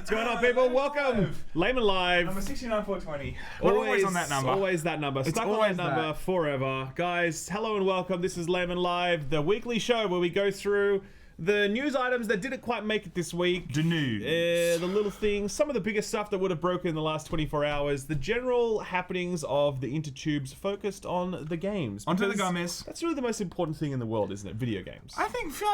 What's going on, people? Welcome. Layman Live. Number 69420. We're always on that number. Always that number. It's Stuck on always that number forever. Guys, hello and welcome. This is Layman Live, the weekly show where we go through the news items that didn't quite make it this week. The news. The little things, some of the biggest stuff that would have broken in the last 24 hours, the general happenings of the intertubes focused on the games. Onto the gummies. That's really the most important thing in the world, isn't it? Video games. I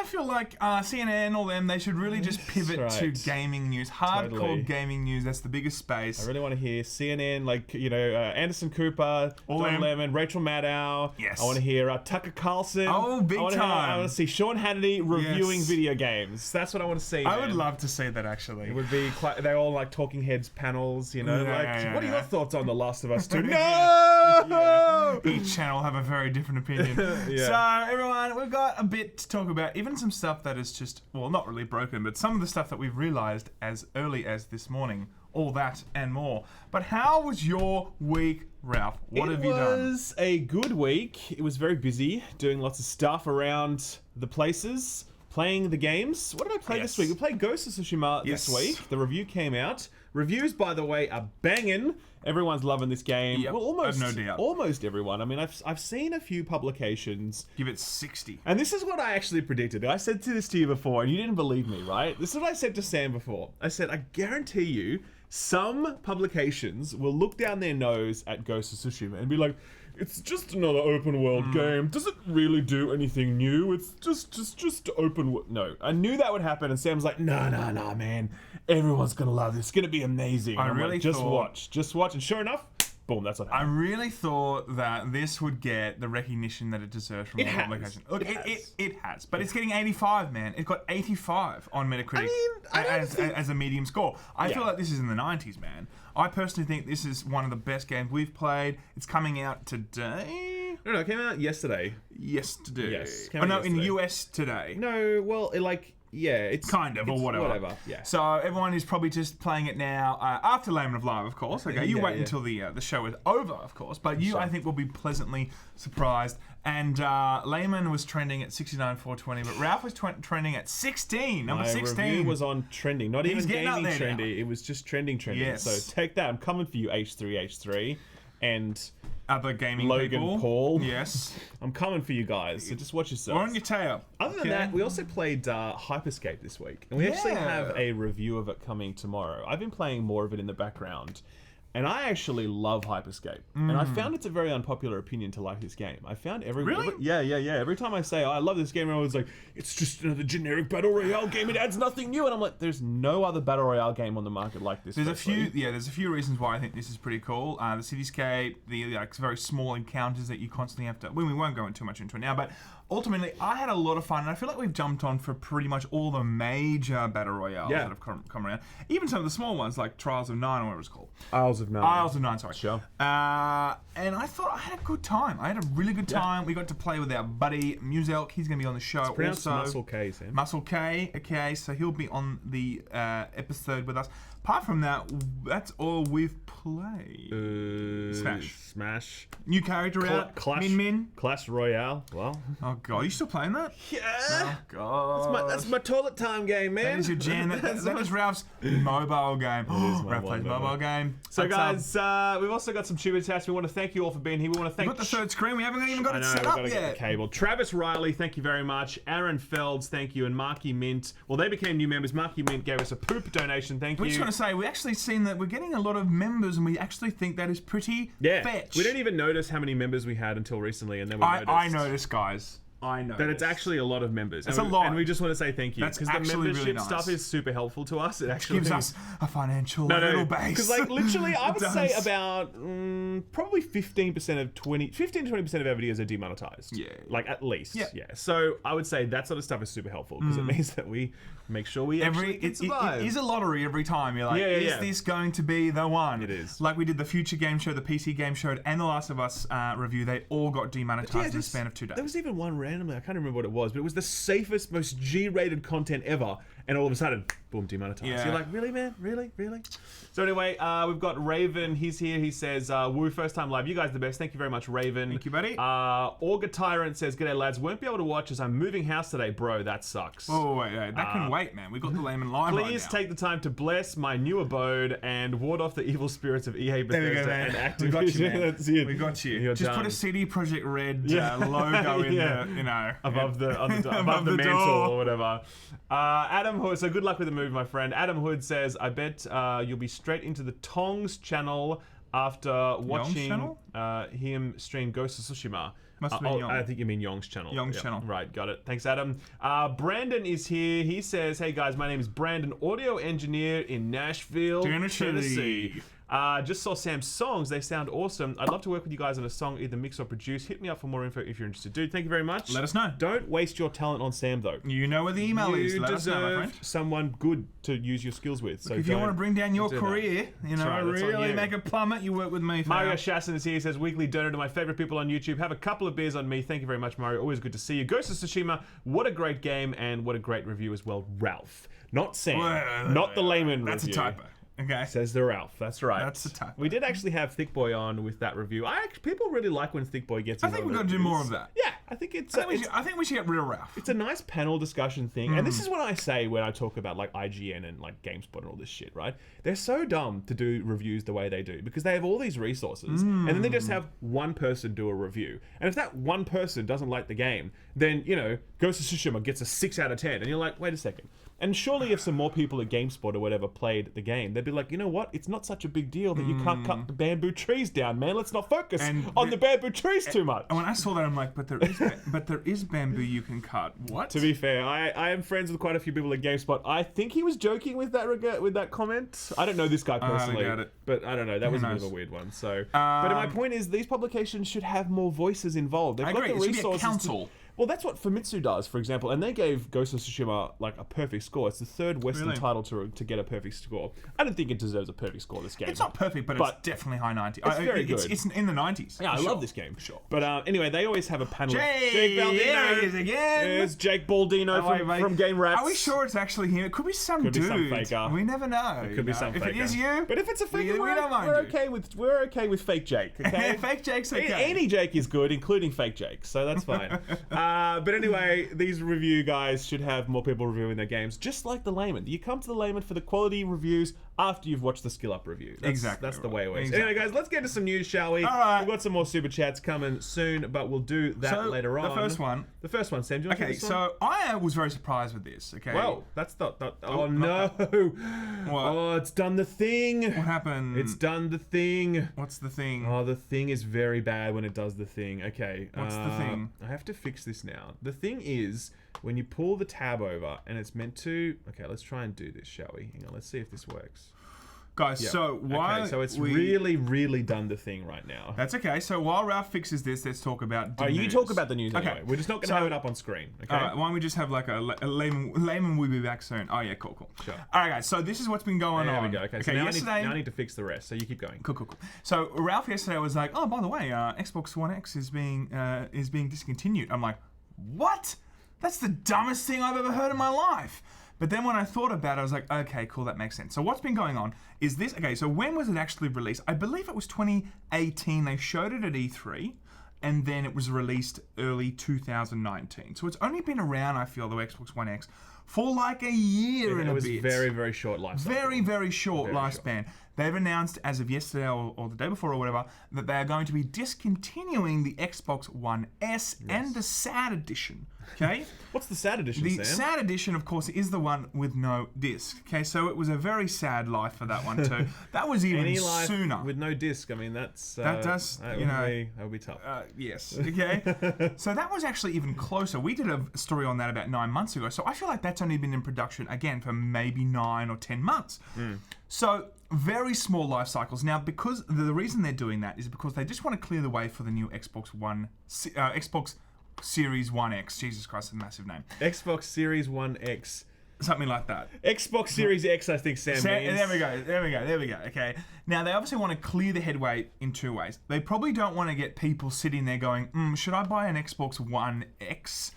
feel like CNN, all them, they should really just pivot to gaming news. Hardcore gaming news. That's the biggest space. I really want to hear CNN, like, Anderson Cooper, Don Lemon, Rachel Maddow. Yes. I want to hear Tucker Carlson. Oh, big time. I want to see Sean Hannity reviewing video games. That's what I want to see. I would love to see that, actually. It would be quite. They're all like talking heads panels, what are your thoughts on The Last of Us 2? No! Each channel have a very different opinion. So, everyone, we've got a bit to talk about. Even some stuff that is just, well, not really broken, but some of the stuff that we've realized as early as this morning. All that and more. But how was your week, Ralph? What have you done? It was a good week. It was very busy, doing lots of stuff around the places. Playing the games. What did I play this week? We played Ghost of Tsushima this week. The review came out. Reviews, by the way, are banging. Everyone's loving this game. Yep, well, almost, I have no doubt. Almost everyone. I mean, I've seen a few publications. Give it 60. And this is what I actually predicted. I said this to you before, and you didn't believe me, right? This is what I said to Sam before. I said, I guarantee you, some publications will look down their nose at Ghost of Tsushima and be like, it's just another open world game. Does it really do anything new? It's just open world. No, I knew that would happen, and Sam's like, no, man. Everyone's gonna love this. It's gonna be amazing. I really thought, just watch. And sure enough, boom, that's what happened. I really thought that this would get the recognition that it deserves from all publications. Look, it has. But it's getting 85, man. It got 85 on Metacritic as a medium score. I feel like this is in the 90s, man. I personally think this is one of the best games we've played. It's coming out today. No, it came out yesterday. Yesterday. Yes. In the US today. No, well, it's kind of, or whatever. Yeah. So everyone is probably just playing it now after Layman of Live, of course. Okay, you wait until the show is over, of course. But you, I think, will be pleasantly surprised. And Layman was trending at 69,420, but Ralph was trending at 16, number 16. My review was on trending, not even gaming trendy. Now. It was just trending. Yes. So take that. I'm coming for you, H3, and other gaming Logan people. Paul. Yes. I'm coming for you guys, so just watch yourselves. We're on your tail. Other than that, we also played Hyperscape this week. And we actually have a review of it coming tomorrow. I've been playing more of it in the background. And I actually love Hyperscape. And I found it's a very unpopular opinion to like this game. I found Really? Yeah. Every time I say, I love this game, everyone's like, it's just another generic Battle Royale game. It adds nothing new. And I'm like, there's no other Battle Royale game on the market like this. There's a few reasons why I think this is pretty cool. The cityscape, the very small encounters that you constantly have to... Well, we won't go too much into it now, but ultimately, I had a lot of fun, and I feel like we've jumped on for pretty much all the major Battle Royales that have come around. Even some of the small ones, like Trials of Nine, or whatever it's called. Isles of Nine, sorry. Sure. And I thought I had a good time. I had a really good time. We got to play with our buddy Muselk. He's going to be on the show. It's pronounced Muscle K, Sam. Muscle K. Okay, so he'll be on the episode with us. Apart from that, that's all we've played. Smash. New character out. Min. Clash Royale. Well. Oh, God. Are you still playing that? Yeah. Oh, God. That's my toilet time game, man. That is your jam. That is Ralph's mobile game. Ralph plays mobile game. So, guys, we've also got some tube attached. We want to thank you all for being here. We want to thank... We've got the third screen. We haven't even got it set up yet. Get the cable. Travis Riley, thank you very much. Aaron Felds, thank you. And Marky Mint. Well, they became new members. Marky Mint gave us a poop donation. Thank you. We just want to say, we actually seen that we're getting a lot of members, and we actually think that is pretty fetch. We didn't even notice how many members we had until recently, and then we noticed. I noticed, guys. I know that it's actually a lot of members. It's a lot. And we just want to say thank you. That's because the membership really nice. stuff is super helpful to us. It actually gives us a financial little base. Because literally, I would say about probably 15% of 20% of our videos are demonetized. Yeah. At least. Yeah. So I would say that sort of stuff is super helpful because it means that we make sure we actually can survive. It is a lottery every time. You're like, is this going to be the one? It is. Like we did the Future Game Show, the PC Game Show, and the Last of Us review. They all got demonetized in the span of 2 days. There was even one randomly. I can't remember what it was, but it was the safest, most G-rated content ever. and all of a sudden, boom, demonetized. Yeah. You're like, really, man? Really? So anyway, we've got Raven. He's here. He says, woo, first time live. You guys are the best. Thank you very much, Raven. Thank you, buddy. Orga Tyrant says, g'day, lads. Won't be able to watch as I'm moving house today, bro. That sucks. Oh, wait. That can wait, man. We've got the layman live right now. Please take the time to bless my new abode and ward off the evil spirits of EA, Bethesda, and Activision. We got you, man. That's it. We got you. You're Just done. put a CD Projekt Red logo in the, above the the mantle door. or whatever. Adam Hood, so good luck with the move, my friend. Adam Hood says, I bet you'll be straight into the Tongs channel after watching him stream Ghost of Tsushima. Must have been Yong. I think you mean Yong's channel. Yong's channel. Right, got it. Thanks, Adam. Brandon is here. He says, hey guys, my name is Brandon, audio engineer in Nashville, Tennessee. Just saw Sam's songs. They sound awesome. I'd love to work with you guys on a song, either mix or produce. Hit me up for more info if you're interested. Dude, thank you very much. Let us know. Don't waste your talent on Sam, though. You know where the email is. You Let us know, my deserve friend. someone good to use your skills with. So If you want to bring down your career, you know, right, that's on really you. make a plummet, you work with me. Mario fam. Shasson is here. He says, weekly donor to my favorite people on YouTube. Have a couple of beers on me. Thank you very much, Mario. Always good to see you. Ghost of Tsushima, what a great game and what a great review as well. Ralph. Not Sam. Not the layman That's review. a typo. Okay. Says the Ralph. That's right. That's a typo. We did actually have Thick Boy on with that review. People really like when Thick Boy gets in. I think we've got to do more of that. Yeah, I think it's. I think we should get rid of Ralph. It's a nice panel discussion thing, and this is what I say when I talk about like IGN and like GameSpot and all this shit, right? They're so dumb to do reviews the way they do because they have all these resources, and then they just have one person do a review. And if that one person doesn't like the game, then Ghost of Tsushima gets a 6 out of 10, and you're like, wait a second. And surely if some more people at GameSpot or whatever played the game, they'd be like, you know what? It's not such a big deal that you can't cut the bamboo trees down, man. Let's not focus on the bamboo trees too much. And when I saw that, I'm like, but there is bamboo you can cut. What? To be fair, I am friends with quite a few people at GameSpot. I think he was joking with that comment. I don't know this guy personally, doubt it. but I don't know. That was a bit knows? of a weird one. So, but my point is, these publications should have more voices involved. They've got agree. the It should be a resources. council. Well, that's what Famitsu does, for example, and they gave Ghost of Tsushima like a perfect score. It's the third Western title to get a perfect score. I don't think it deserves a perfect score. This game. It's not perfect, but it's definitely high 90s. It's very good. It's in the 90s. Yeah, I love this game. Sure. But anyway, they always have a panel. Jake Baldino. there he is again. There's Jake Baldino from Game Rats. Are we sure it's actually him? It could be some dude. Be some faker. We never know. It could be some faker. If it is you, but if it's a faker, we don't mind we're you. okay with fake Jake. Okay, fake Jake's okay. Any Jake is good, including fake Jake, so that's fine. But anyway, these review guys should have more people reviewing their games, just like the layman. You come to the layman for the quality reviews after you've watched the skill up review. That's the way it works. Exactly. Anyway, guys, let's get into some news, shall we? All right. We've got some more super chats coming soon, but we'll do that later on. The first one, Sam. Do you want to do this one? so I was very surprised with this. Okay. Well, that's not. Oh no! What? Oh, it's done the thing. What happened? It's done the thing. What's the thing? Oh, the thing is very bad when it does the thing. Okay. What's the thing? I have to fix this now. The thing is when you pull the tab over and it's meant to. Okay, let's try and do this, shall we? Hang on. Let's see if this works. Guys, so while okay, so it's really done the thing right now. That's okay. So while Ralph fixes this, let's talk about the news. You talk about the news Okay. anyway. We're just not going to have it up on screen. Okay. All right, why don't we just have like a layman will be back soon. Oh yeah, cool. Sure. All right, guys. So this is what's been going on. There we go. Okay. So now yesterday, I need to fix the rest. So you keep going. Cool. So Ralph yesterday was like, oh, by the way, Xbox One X is being discontinued. I'm like, what? That's the dumbest thing I've ever heard in my life. But then when I thought about it, I was like, okay, cool, that makes sense. So what's been going on is this. Okay, so when was it actually released? I believe it was 2018. They showed it at E3, and then it was released early 2019. So it's only been around, I feel, the Xbox One X for like a year and a bit. It was very short lifespan. Very short lifespan. They've announced as of yesterday or the day before or whatever that they are going to be discontinuing the Xbox One S and the SAD edition. Okay? What's the SAD edition, The Sam? SAD edition, of course, is the one with no disc. Okay, so it was a very sad life for that one too. That was even Any life sooner. with no disc. I mean, that would be tough. Yes. Okay. So that was actually even closer. We did a story on that about 9 months ago. So I feel like that's only been in production again for maybe 9 or 10 months. So very small life cycles. Now, because the reason they're doing that is because they just want to clear the way for the new Xbox Series 1X. Jesus Christ, a massive name. Xbox Series 1X. Something like that. Xbox Series X, I think Sam means. There we go. Okay. Now, they obviously want to clear the headway in 2 ways. They probably don't want to get people sitting there going, should I buy an Xbox One X?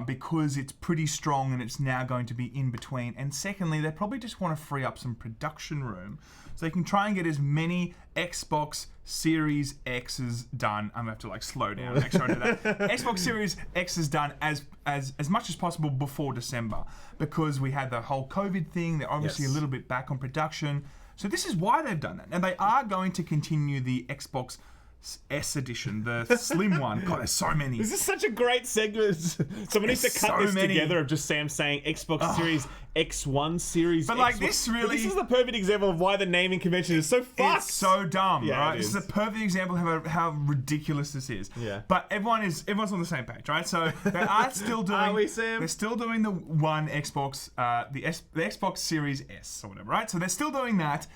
because it's pretty strong and it's now going to be in between. And secondly, they probably just want to free up some production room so they can try and get as many Xbox Series X's done. I'm gonna have to like slow down, make sure I do that. Xbox Series X is done as much as possible before December, because we had the whole COVID thing. They're obviously a little bit back on production. So this is why they've done that. And they are going to continue the Xbox S edition, the slim one. God, there's so many. This is such a great segment. Someone needs to cut this together of just Sam saying Xbox Series X1 Series. But like this really, this is the perfect example of why the naming convention is so fucked. It's so dumb, Yeah, right? This is a perfect example of how ridiculous this is. Yeah. But everyone's on the same page, right? So they are still doing. Are we, Sam? They're still doing the One Xbox, the Xbox Series S or whatever, right? So they're still doing that.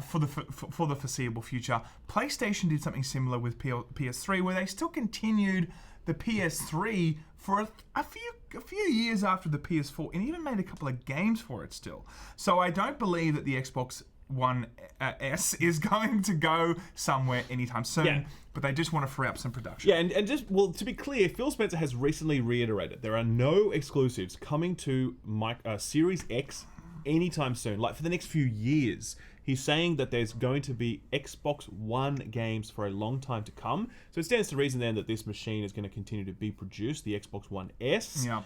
For the foreseeable future. PlayStation did something similar with PS3, where they still continued the PS3 for a few years after the PS4, and even made a couple of games for it still. So I don't believe that the Xbox One S is going to go somewhere anytime soon. Yeah. But they just want to free up some production. Yeah, and just, well, to be clear, Phil Spencer has recently reiterated there are no exclusives coming to Series X anytime soon, like for the next few years. He's saying that there's going to be Xbox One games for a long time to come. So it stands to reason then that this machine is going to continue to be produced, the Xbox One S. Yeah.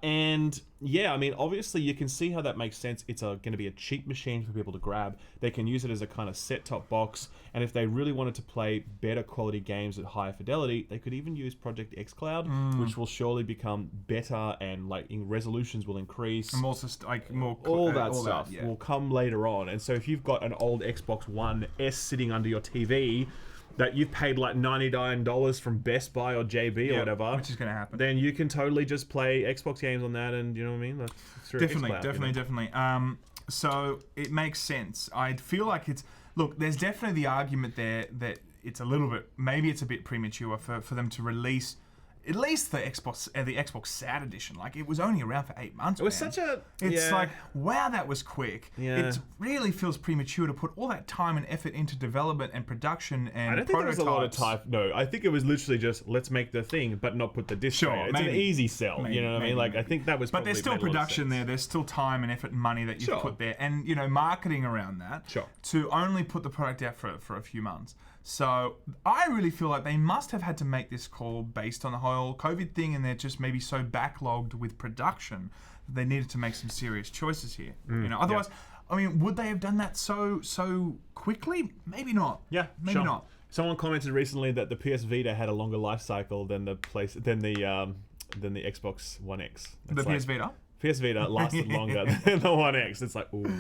And yeah, I mean, obviously you can see how that makes sense. It's going to be a cheap machine for people to grab. They can use it as a kind of set-top box. And if they really wanted to play better quality games at higher fidelity, they could even use Project xCloud, which will surely become better, and like resolutions will increase. And also all that stuff will come later on. And so if you've got an old Xbox One S sitting under your TV that you've paid like $99 from Best Buy or JB or whatever, which is going to happen, then you can totally just play Xbox games on that, and you know what I mean? That's Definitely. So it makes sense. I feel like there's definitely the argument there that it's a little bit, maybe it's a bit premature for them to release at least the Xbox SAT edition. Like, it was only around for 8 months. It was such a... It's like, wow, that was quick. Yeah. It really feels premature to put all that time and effort into development and production and I don't think there was a lot of prototypes. time. No, I think it was literally just, let's make the thing, but not put the disc on it. It's an easy sell, you know what I mean? Like, I think that was But probably there's still made a lot of production sense. there. There's still time and effort and money that you've put there. And, you know, marketing around that. Sure. To only put the product out for a few months. So I really feel like they must have had to make this call based on the whole COVID thing, and they're just maybe so backlogged with production that they needed to make some serious choices here. You know, otherwise, I mean, would they have done that so quickly? Maybe not. Yeah, maybe not. Someone commented recently that the PS Vita had a longer life cycle than the Xbox One X. The PS Vita. PS Vita lasted longer than the One X. It's like, ooh,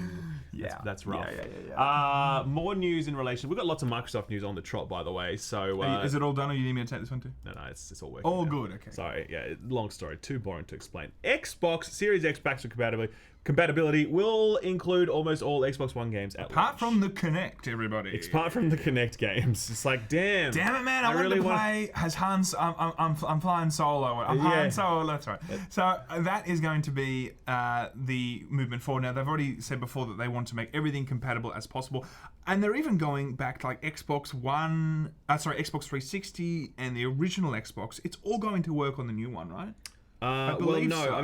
that's rough. Yeah. More news in relation. We've got lots of Microsoft news on the trot, by the way. So Is it all done, or you need me to take this one too? No, it's all working. All now. good. Okay. Sorry, yeah, long story, too boring to explain. Xbox Series X backward compatibility will include almost all Xbox One games at Apart launch. from the Kinect, everybody. Apart from the Kinect games, it's like, damn it, man! I really want to play as Hans. I'm flying solo. I'm Han Solo. That's right. So that is going to be the movement forward. Now they've already said before that they want to make everything compatible as possible, and they're even going back to like Xbox 360 and the original Xbox. It's all going to work on the new one, right? Well, no. So.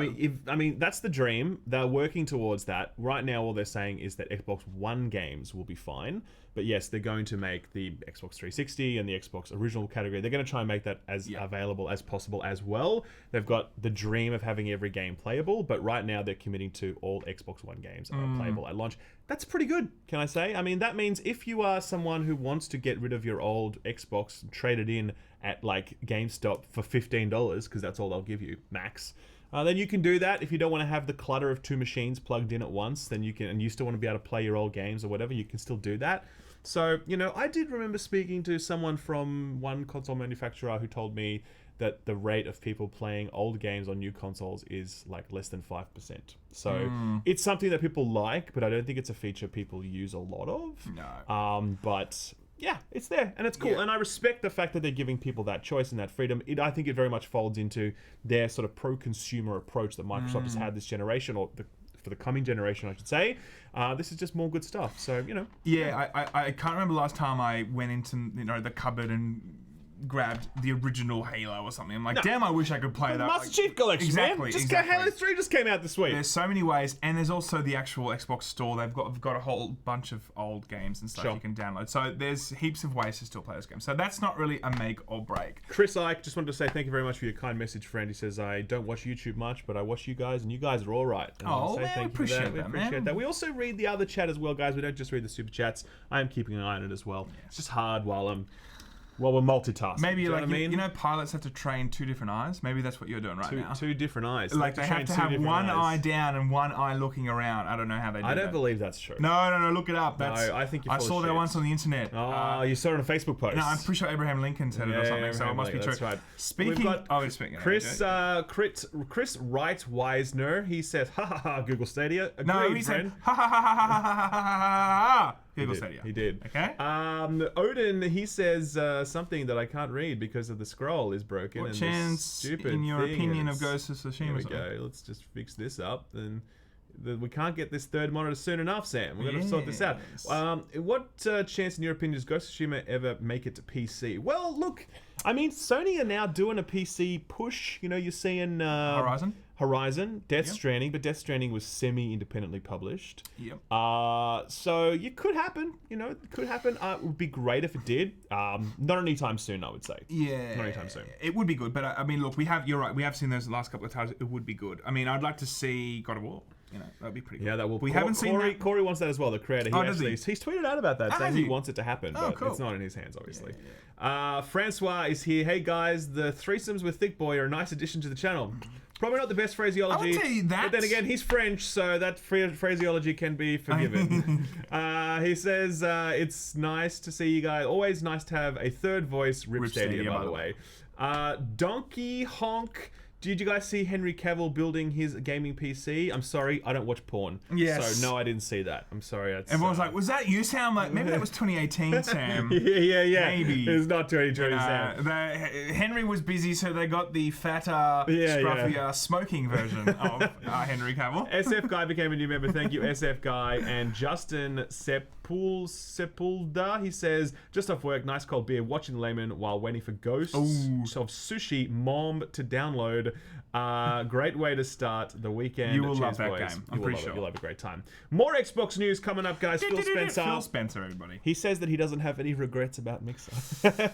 I mean, that's the dream. They're working towards that. Right now, all they're saying is that Xbox One games will be fine. But yes, they're going to make the Xbox 360 and the Xbox original category. They're going to try and make that as available as possible as well. They've got the dream of having every game playable, but right now they're committing to all Xbox One games are playable at launch. That's pretty good, can I say? I mean, that means if you are someone who wants to get rid of your old Xbox and trade it in at like GameStop for $15, because that's all they'll give you, max, then you can do that. If you don't want to have the clutter of two machines plugged in at once, then you can, and you still want to be able to play your old games or whatever, you can still do that. So, you know, I did remember speaking to someone from one console manufacturer who told me that the rate of people playing old games on new consoles is like less than 5%. So it's something that people like, but I don't think it's a feature people use a lot of. No. But yeah, it's there and it's cool. Yeah. And I respect the fact that they're giving people that choice and that freedom. I think it very much folds into their sort of pro-consumer approach that Microsoft has had this generation, or for the coming generation, I should say. This is just more good stuff. So, you know. Yeah, I can't remember the last time I went into, you know, the cupboard and grabbed the original Halo or something. I'm like, damn, I wish I could play that. Master Chief Collection, exactly, man. Just exactly. Halo 3 just came out this week. There's so many ways, and there's also the actual Xbox store. They've got a whole bunch of old games and stuff you can download. So there's heaps of ways to still play this game. So that's not really a make or break. Chris Ike, just wanted to say thank you very much for your kind message, friend. He says, I don't watch YouTube much, but I watch you guys, and you guys are all right. And Oh, man, we appreciate We that, appreciate man. that. We also read the other chat as well, guys. We don't just read the super chats. I am keeping an eye on it as well. It's just hard while we're multitasking. Maybe Do you know like what I mean? you know, pilots have to train two different eyes. Maybe that's what you're doing right now. Two different eyes. Like they have to have one eye down and one eye looking around. I don't know how they do that. I don't believe that's true. No, look it up. That's, I think you're I full saw of that shit. once on the internet. Oh, you saw it on a Facebook post. No, I'm pretty sure Abraham Lincoln said it or something, so it must be true. That's right. Speaking, speaking. Chris Wright Weisner, he says, ha ha ha, Google Stadia. Agreed, No, he friend. said, ha ha ha ha ha ha ha ha. Google Stadia. He did. Okay. Odin, he says something that I can't read because of the scroll is broken. What and chance, this stupid in your thing opinion, is- of Ghost of Tsushima? Here we or something? go. Let's just fix this up. Then we can't get this third monitor soon enough, Sam. We're going to sort this out. Yes. What chance, in your opinion, does Ghost of Tsushima ever make it to PC? Well, look, I mean, Sony are now doing a PC push. You know, you're seeing Horizon, Death Stranding, but Death Stranding was semi-independently published. Yep. So it could happen. You know, it could happen. It would be great if it did. Not anytime soon, I would say. Yeah. Not anytime soon. It would be good, but I mean, look, you're right. We have seen those the last couple of times. It would be good. I mean, I'd like to see God of War. You know, that'd be pretty good. Yeah, that will. We haven't seen that. Corey wants that as well. The creator. He's tweeted out about that, saying has he he? wants it to happen, but cool. it's not in his hands, obviously. Francois is here. Hey guys, the threesomes with Thick Boy are a nice addition to the channel. Probably not the best phraseology. I would say that. But then again, he's French, so that phraseology can be forgiven. He says, it's nice to see you guys. Always nice to have a third voice. Rip Stadia, by the way. Donkey Honk. Did you guys see Henry Cavill building his gaming PC? I'm sorry, I don't watch porn. Yes. So no, I didn't see that. I'm sorry. Everyone's like, was that you, Sam? Like, maybe that was 2018, Sam. yeah. Maybe. It's not 2020, Sam. Henry was busy, so they got the fatter, scruffier, smoking version of Henry Cavill. SF Guy became a new member. Thank you, SF Guy. And Justin Sepulda, he says, just off work, nice cold beer, watching Layman while waiting for Ghosts of Sushi Mom to download. Great way to start the weekend. You will Cheers, love that boys. game. I'm pretty sure. You'll have a great time. More Xbox news coming up, guys. Phil Spencer, everybody. He says that he doesn't have any regrets about Mixer.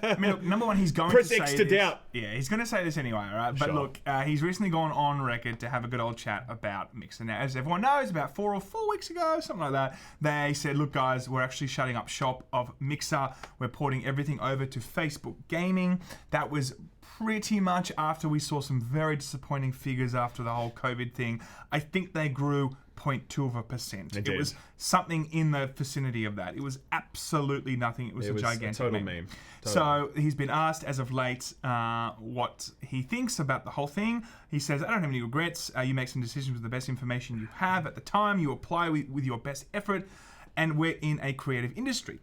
I mean, look, number one, he's going Press to say X to this. doubt. Yeah, he's going to say this anyway, all right? But look, he's recently gone on record to have a good old chat about Mixer. Now, as everyone knows, about 4 weeks ago, something like that, they said, look, guys, we're actually shutting up shop of Mixer. We're porting everything over to Facebook Gaming. That was pretty much after we saw some very disappointing figures after the whole COVID thing. I think they grew 0.2%. It was something in the vicinity of that. It was absolutely nothing. It was a gigantic total meme. So he's been asked as of late what he thinks about the whole thing. He says, I don't have any regrets. You make some decisions with the best information you have at the time. You apply with your best effort. And we're in a creative industry.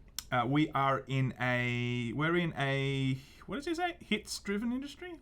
We're in a, what does he say? Hits-driven industry?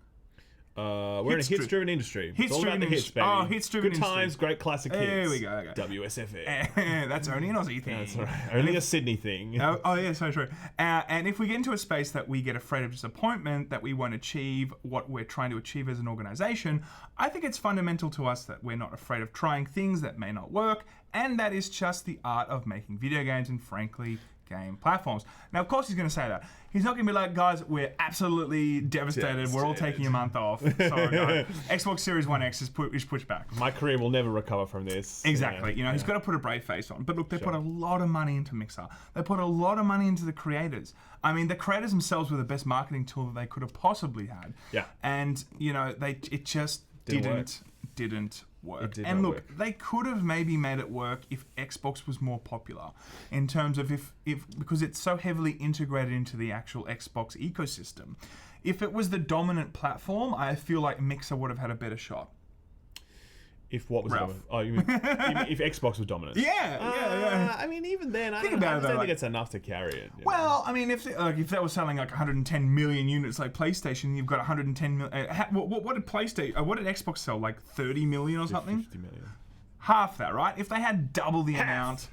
We're in a hits-driven industry. Hits-driven it's all about the hits, baby. Oh, hits-driven Good times, great classic hits. There we go. Okay. WSFA. That's only an Aussie thing. That's right. Only a Sydney thing. Oh yeah, so true. And if we get into a space that we get afraid of disappointment, that we won't achieve what we're trying to achieve as an organization, I think it's fundamental to us that we're not afraid of trying things that may not work, and that is just the art of making video games and, frankly, game platforms. Now, of course, he's going to say that. He's not going to be like, guys, we're absolutely devastated. We're all taking a month off. Sorry, guys. Xbox Series One X is pushed back. My career will never recover from this. Exactly. He's got to put a brave face on. But look, they put a lot of money into Mixer. They put a lot of money into the creators. I mean, the creators themselves were the best marketing tool that they could have possibly had. Yeah. And, it just didn't work. And look, they could have maybe made it work if Xbox was more popular, in terms of if because it's so heavily integrated into the actual Xbox ecosystem. If it was the dominant platform, I feel like Mixer would have had a better shot. If what was dominant? Oh, you mean if Xbox was dominant? Yeah. I mean, even then, I don't think it's enough to carry it. Well, I mean, if that was selling like 110 million units like PlayStation, you've got 110 million. What did PlayStation? What did Xbox sell? Like 30 million or something? 50 million. Half that, right? If they had double the amount,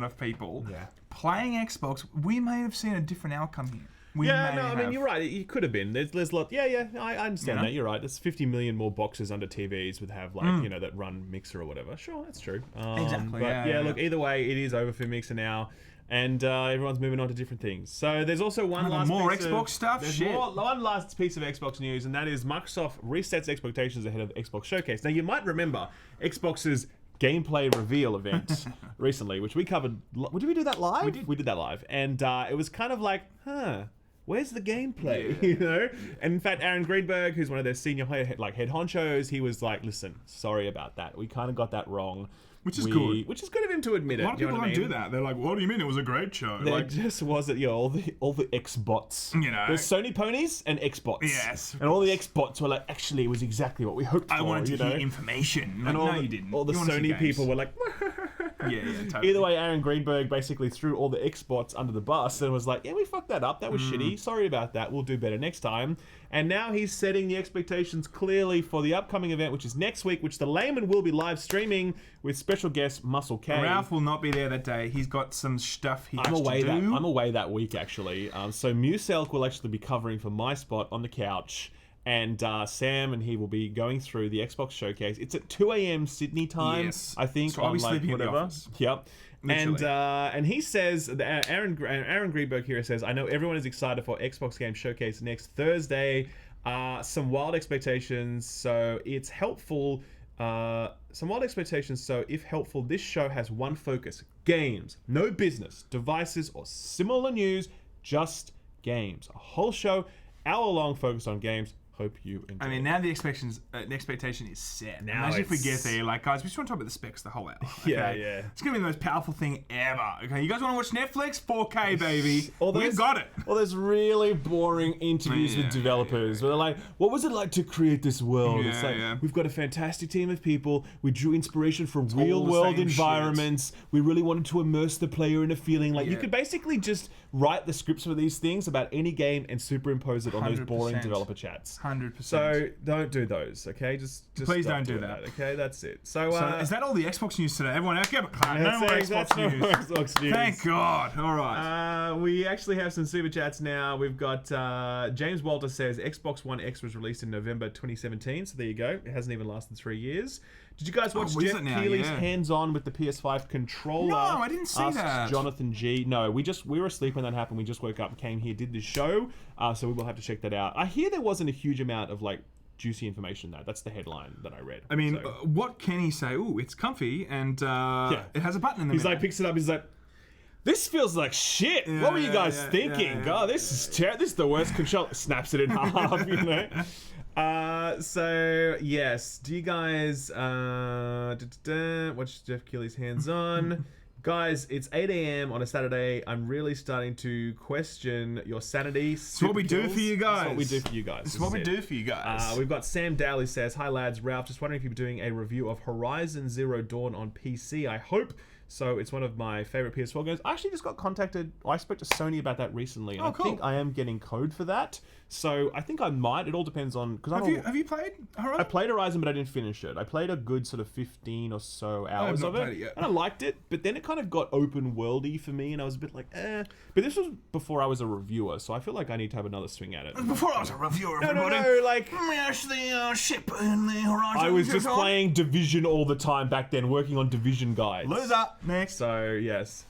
of people playing Xbox, we may have seen a different outcome here. I mean, you're right. It could have been. There's lot. Yeah. I understand that. You're right. There's 50 million more boxes under TVs would have that run Mixer or whatever. Sure, that's true. Exactly. But look, either way, it is over for Mixer now. And everyone's moving on to different things. So there's also one last Xbox stuff. There's one last piece of Xbox news, and that is Microsoft resets expectations ahead of Xbox Showcase. Now you might remember Xbox's gameplay reveal event recently, which we covered. Did we do that live? We did that live, and it was kind of like, where's the gameplay? Yeah. You know? And in fact, Aaron Greenberg, who's one of their senior head honchos, he was like, listen, sorry about that. We kind of got that wrong. Which is good. Which is good of him to admit it. A lot of people don't do that. They're like, what do you mean it was a great show? There just wasn't, all the X-bots. You know. There's Sony ponies and X-bots. Yes. And all the X-bots were like, actually, it was exactly what we hoped for. I wanted to hear information. Like, no, you didn't. All the Sony people were like, yeah, totally. Either way, Aaron Greenberg basically threw all the X-bots under the bus and was like, yeah, we fucked that up. That was shitty. Sorry about that. We'll do better next time. And now he's setting the expectations clearly for the upcoming event, which is next week, which the layman will be live streaming with special guest Muscle K. Ralph will not be there that day. He's got some stuff he has to do. I'm away that week, actually. So Muselk will actually be covering for my spot on the couch. And Sam and he will be going through the Xbox Showcase. It's at 2 a.m. Sydney time, I think. So I'll be sleeping in the office. Yep. Literally. And he says, Aaron Greenberg here says, I know everyone is excited for Xbox Game Showcase next Thursday. Some wild expectations, so it's helpful. Some wild expectations, so if helpful, this show has one focus: games. No business, devices, or similar news, just games. A whole show, hour-long, focused on games. Hope you enjoy. I mean, now the expectation is set. Now imagine if we get there, like, guys, we just want to talk about the specs the whole hour. Okay? Yeah. It's gonna be the most powerful thing ever. Okay, you guys want to watch Netflix? 4K, baby. We've got it. Well, there's really boring interviews with developers where they're like, "What was it like to create this world?" It's like, we've got a fantastic team of people. We drew inspiration from real-world environments. We really wanted to immerse the player in a feeling. Like, you could basically just write the scripts for these things about any game and superimpose it on those boring developer chats. 100%. So don't do those, okay? Just please don't do that. Okay, that's it. So is that all the Xbox news today? Everyone else, give a clap. No more Xbox news. Thank God. All right. We actually have some super chats now. We've got James Walter says Xbox One X was released in November 2017. So there you go. It hasn't even lasted 3 years. Did you guys watch Jeff Keighley's hands-on with the PS5 controller? No, I didn't see that. Jonathan G. No, we were asleep when that happened. We just woke up, came here, did this show. So we will have to check that out. I hear there wasn't a huge amount of like juicy information though. That's the headline that I read. I mean, what can he say? Ooh, it's comfy and it has a button in the middle. He's like, picks it up. He's like, this feels like shit. What were you guys thinking? God, this is the worst controller. Snaps it in half, you know. So yes, do you guys watch Jeff Keighley's hands-on? Guys, it's 8 a.m. on a Saturday. I'm really starting to question your sanity. It's what we do for you guys. It's what we do for you guys. It's what we do for you guys. We've got Sam Dowley says, hi lads, Ralph, just wondering if you're doing a review of Horizon Zero Dawn on PC. I hope so. It's one of my favorite PS4 games. I actually just got contacted. I spoke to Sony about that recently. And I think I am getting code for that. So I think I might. It all depends on... Have you played Horizon? I played Horizon, but I didn't finish it. I played a good sort of 15 or so hours of it. And I liked it, but then it kind of got open worldy for me, and I was a bit like, eh. But this was before I was a reviewer, so I feel like I need to have another swing at it. Before I was a reviewer, everybody. No, like... the ship in the Horizon. I was just playing Division all the time back then, working on Division guides. Loser. Next. So, yes.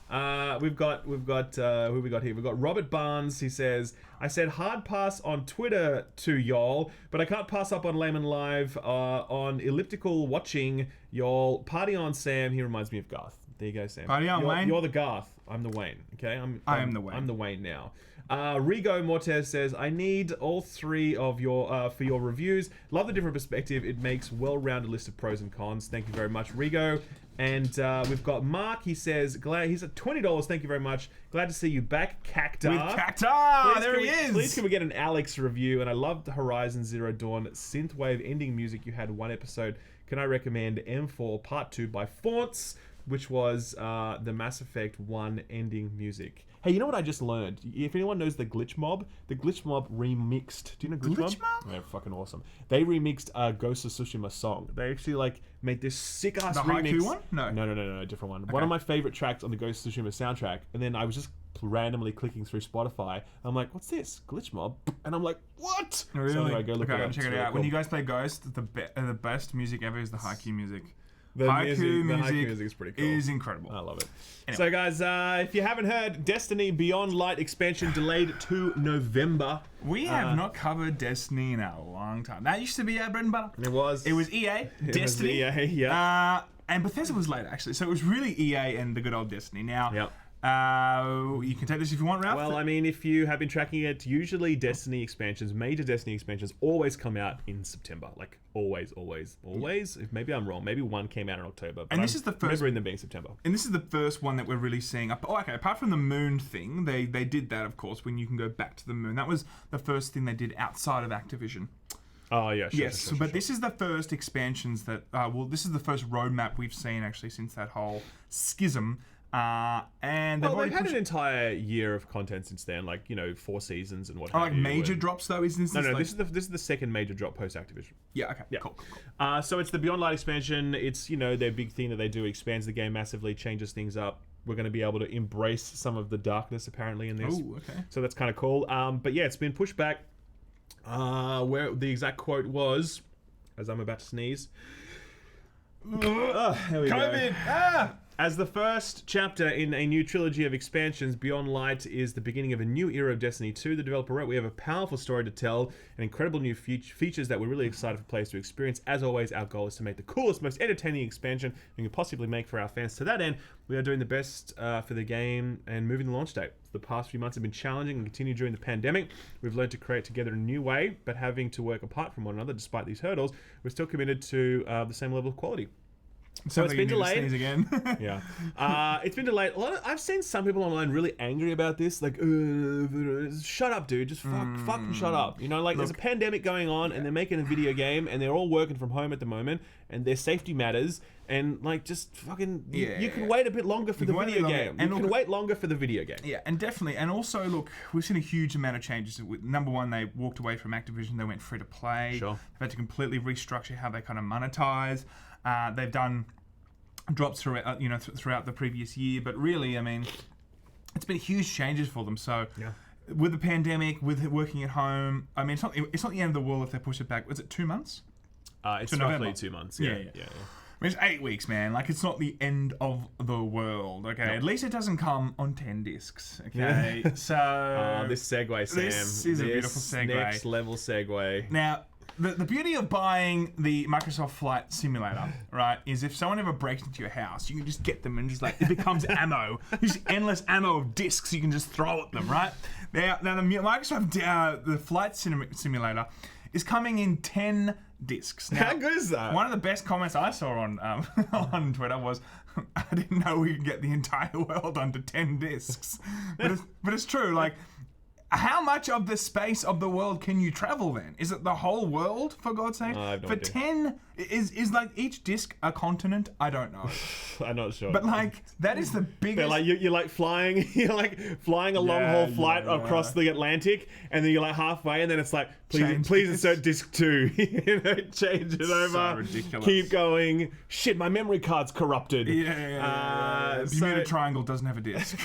We've got who we got here? We've got Robert Barnes. He says, I said hard pass on Twitter to y'all, but I can't pass up on Layman Live on elliptical watching y'all. Party on, Sam. He reminds me of Garth. There you go, Sam. Party on, Wayne. You're the Garth. I'm the Wayne. Okay, I am the Wayne. I'm the Wayne now. Rigo Mortez says, I need all three of your for your reviews. Love the different perspective. It makes well-rounded list of pros and cons. Thank you very much, Rigo. And we've got Mark. He says, he's at $20. Thank you very much. Glad to see you back, Cactar. With Cactar! There he is! Please can we get an Alex review? And I loved Horizon Zero Dawn synthwave ending music. You had one episode. Can I recommend M4 Part 2 by Fonts, which was the Mass Effect 1 ending music. Hey, you know what I just learned? If anyone knows the Glitch Mob remixed. Do you know Glitch Mob? They're fucking awesome. They remixed a Ghost of Tsushima song. They actually like made this sick ass remix. The Haiku one? No, different one. Okay. One of my favorite tracks on the Ghost of Tsushima soundtrack. And then I was just randomly clicking through Spotify. I'm like, what's this? Glitch mob? And I'm like, what? Really? So anyway, go look it up. Check It's it really out. cool. When you guys play Ghost, the best music ever is the haiku music. The haiku music is pretty cool. Is incredible. I love it. Anyway. So guys, if you haven't heard, Destiny Beyond Light expansion delayed to November. We have not covered Destiny in a long time. That used to be our bread and butter. It was. It was EA, Destiny. Was EA, yeah. And Bethesda was later, actually. So it was really EA and the good old Destiny. Now, Yep. you can take this if you want, Ralph. Well, I mean, if you have been tracking it, usually Destiny expansions, major Destiny expansions, always come out in September. Like, always. Maybe I'm wrong. Maybe one came out in October. But And this is the first- remembering them being September. And this is the first one that we're really seeing. Apart from the moon thing, they did that, of course, when you can go back to the moon. That was the first thing they did outside of Activision. Oh, yeah, sure. Yes, sure. this is the first expansions that, this is the first roadmap we've seen, actually, since that whole schism. And They've had an entire year of content since then, like 4 seasons and what have like you. major drops though, isn't this? No, like... this is the second major drop post Activision. Yeah. Okay. Yeah. Cool. So it's the Beyond Light expansion. It's their big thing that they do expands the game massively, changes things up. We're going to be able to embrace some of the darkness apparently in this. Oh, okay. So that's kind of cool. But yeah, it's been pushed back. Where the exact quote was, as I'm about to sneeze. Here we COVID. go. As the first chapter in a new trilogy of expansions, Beyond Light is the beginning of a new era of Destiny 2. The developer wrote, "We have a powerful story to tell and incredible new features that we're really excited for players to experience. As always, our goal is to make the coolest, most entertaining expansion we can possibly make for our fans. To that end, we are doing the best for the game and moving the launch date. The past few months have been challenging and continue during the pandemic. We've learned to create together in a new way, but having to work apart from one another despite these hurdles, we're still committed to the same level of quality." So it's been delayed. Again. Yeah, it's been delayed. I've seen some people online really angry about this. Like, shut up, dude. Just fucking shut up. There's a pandemic going on, and they're making a video game, and they're all working from home at the moment, and their safety matters. And just fucking, you can wait a bit longer for the video game. You can wait longer for the video game. Yeah, and definitely. And also, look, we've seen a huge amount of changes. Number one, they walked away from Activision. They went free to play. Sure. They've had to completely restructure how they kind of monetize. They've done drops throughout, throughout the previous year, but really, I mean, it's been huge changes for them. So, with the pandemic, with working at home, I mean, it's not the end of the world if they push it back. Was it 2 months? It's roughly 2 months. Yeah. I mean, it's 8 weeks, man. Like, it's not the end of the world, okay? At least it doesn't come on 10 discs, okay? So... this segue, Sam. This is a beautiful segue. Next level segue. Now, the beauty of buying the Microsoft Flight Simulator, right, is if someone ever breaks into your house, you can just get them and just it becomes ammo. Just endless ammo of discs you can just throw at them, right? Now the Microsoft the Flight Simulator is coming in 10 discs. Now, how good is that? One of the best comments I saw on on Twitter was, "I didn't know we could get the entire world onto 10 discs." But it's true, like. How much of the space of the world can you travel then? Is it the whole world, for God's sake? I have no for idea. 10, is like each disc a continent? I don't know. I'm not sure. But that is the biggest... You're flying a long haul flight across the Atlantic, and then you're halfway, and then it's like, please insert disc 2. Change it over. So ridiculous. Keep going. Shit, my memory card's corrupted. Yeah. Bermuda Triangle doesn't have a disc.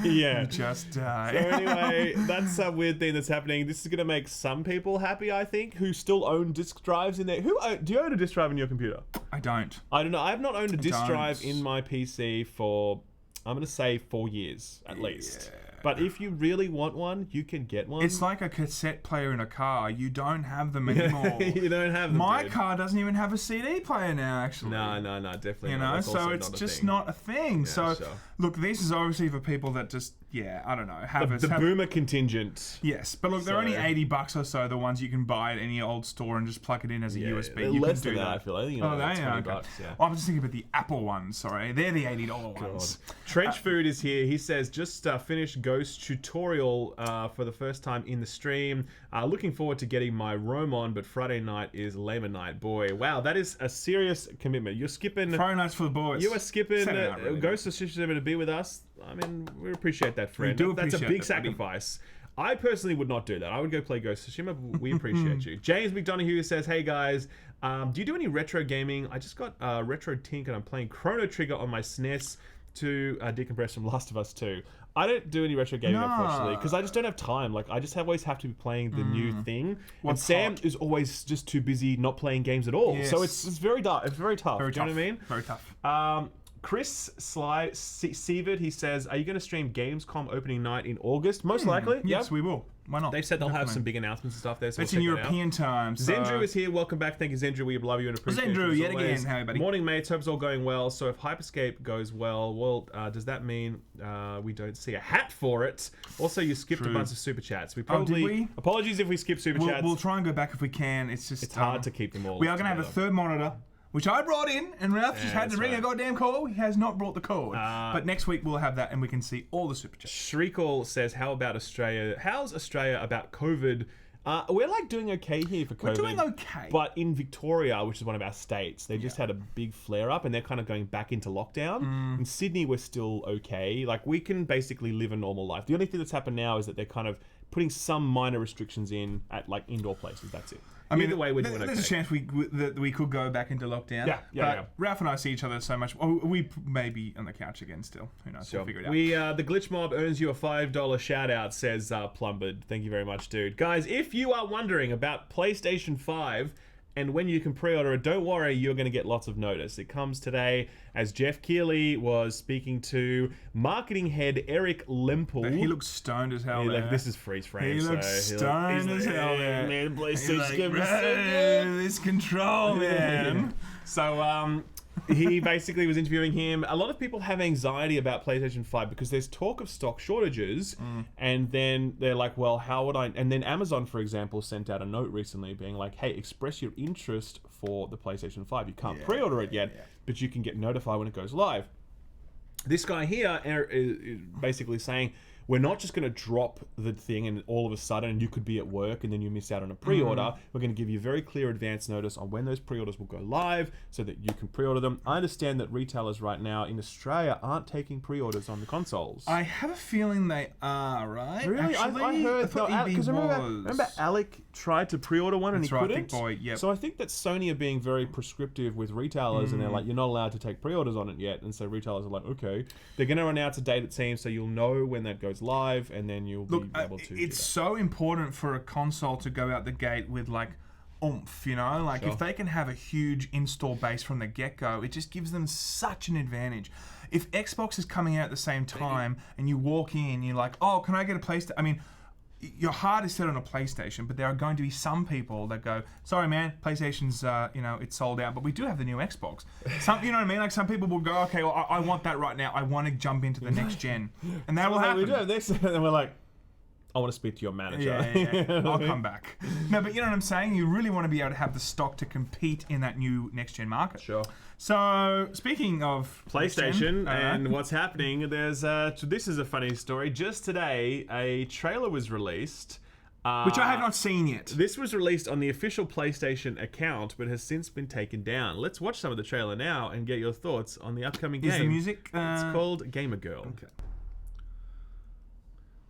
Yeah. You just die. So anyway, that's a weird thing that's happening. This is going to make some people happy, I think, who still own disk drives in there. Do you own a disk drive in your computer? I don't. I don't know. I've not owned a disk drive in my PC for, I'm going to say 4 years at least. But if you really want one, you can get one. It's like a cassette player in a car. You don't have them anymore. You don't have them. My dude. car doesn't even have a CD player now, actually. No, definitely not. That's so also it's not a just thing. not a thing. So, sure. look, this is obviously for people that just, I don't know, have the boomer contingent. Yes, but look, they're only $80 or so, the ones you can buy at any old store and just plug it in as a USB. You less can do than that, I feel. I think like they $20. okay. Yeah. Well, I'm just thinking about the Apple ones, sorry. They're the $80 ones. Trench Food is here. He says, just finished Ghost tutorial for the first time in the stream. Looking forward to getting my Roam on, but Friday night is Labor night. Boy, wow, that is a serious commitment. You're skipping... Friday nights for the boys. You are skipping really. Ghost of Tsushima to be with us. I mean, we appreciate that, friend. We do That's a appreciate big that, buddy. sacrifice. I personally would not do that. I would go play Ghost of Tsushima, but we appreciate you. James McDonough says, hey guys, do you do any retro gaming? I just got Retro Tink and I'm playing Chrono Trigger on my SNES to decompress from Last of Us 2. I don't do any retro gaming, No. unfortunately, because I just don't have time. Like, I just always have to be playing the new thing. What's and Sam hot? is always just too busy not playing games at all. So it's very dark. It's very tough. Very Do you know what I mean? Very tough. Chris Sievert, he says, are you going to stream Gamescom opening night in August? Most likely. Yes, Yep. we will. Why not? They've said they'll have Definitely. some big announcements and stuff there. So It's we'll in check that out. European time. So Zendru is here. Welcome back. Thank you, Zendru. We love you and appreciate you. Zendru, as yet always. again. How are you, buddy? Morning, mates. Hope it's all going well. So if Hyperscape goes well, does that mean we don't see a hat for it? Also, you skipped a True. bunch of super chats. We Oh, probably did we? apologies if we skip super chats. We'll try and go back if we can. It's just It's hard to keep them all. We are going to have a together. third monitor, which I brought in, and Ralph just had to that's ring a right. goddamn call. He has not brought the cord. But next week we'll have that, and we can see all the super chats. Shriekle says, how about Australia? How's Australia about COVID? We're like doing okay here for COVID. We're doing okay. But in Victoria, which is one of our states, they just had a big flare up and they're kind of going back into lockdown. In Sydney, we're still okay. Like, we can basically live a normal life. The only thing that's happened now is that they're kind of putting some minor restrictions in at like indoor places. That's it. I mean, either way, we're doing okay. there's a chance that we could go back into lockdown. Yeah. But Ralph and I see each other so much. Oh, we may be on the couch again still. Who knows? We'll figure it out. The Glitch Mob earns you a $5 shout out, says Plumbered. Thank you very much, dude. Guys, if you are wondering about PlayStation 5 and when you can pre-order it, don't worry, you're going to get lots of notice. It comes today as Jeff Keighley was speaking to marketing head Eric Lempel. He looks stoned as hell. Like, this is freeze frame. He looks stoned as hell there. Man, PlayStation's He's giving like, us so good. this control, man. So he basically was interviewing him. A lot of people have anxiety about PlayStation 5 because there's talk of stock shortages, and then they're like, well, how would I... And then Amazon, for example, sent out a note recently being like, hey, express your interest for the PlayStation 5. You can't pre-order it yet, but you can get notified when it goes live. This guy here is basically saying, we're not just going to drop the thing and all of a sudden you could be at work and then you miss out on a pre-order. We're going to give you very clear advance notice on when those pre-orders will go live so that you can pre-order them. I understand that retailers right now in Australia aren't taking pre-orders on the consoles. I have a feeling they are, right? Really? Actually, I heard... thought EB Because was. remember Alec tried to pre-order one and That's he right, couldn't? Big Boy, yep. So I think that Sony are being very prescriptive with retailers and they're like, you're not allowed to take pre-orders on it yet. And so retailers are like, okay. They're going to announce a date, it seems, so you'll know when that goes live and then you'll be able to do it's that. so important for a console to go out the gate with like oomph, you know? Like if they can have a huge install base from the get-go, it just gives them such an advantage. If Xbox is coming out at the same time and you walk in, you're like, oh, can I get a PlayStation? I mean, your heart is set on a PlayStation, but there are going to be some people that go, sorry, man, PlayStation's, it's sold out, but we do have the new Xbox. Some, you know what I mean? Like some people will go, okay, well, I want that right now. I want to jump into the next gen, and that will happen. We do. And we're like, I want to speak to your manager. Yeah. I'll come back. No, but you know what I'm saying? You really want to be able to have the stock to compete in that new next gen market. Sure. So speaking of PlayStation and what's happening, there's this is a funny story. Just today, a trailer was released. which I have not seen yet. This was released on the official PlayStation account, but has since been taken down. Let's watch some of the trailer now and get your thoughts on the upcoming game. Is the music? It's called Gamer Girl. Okay.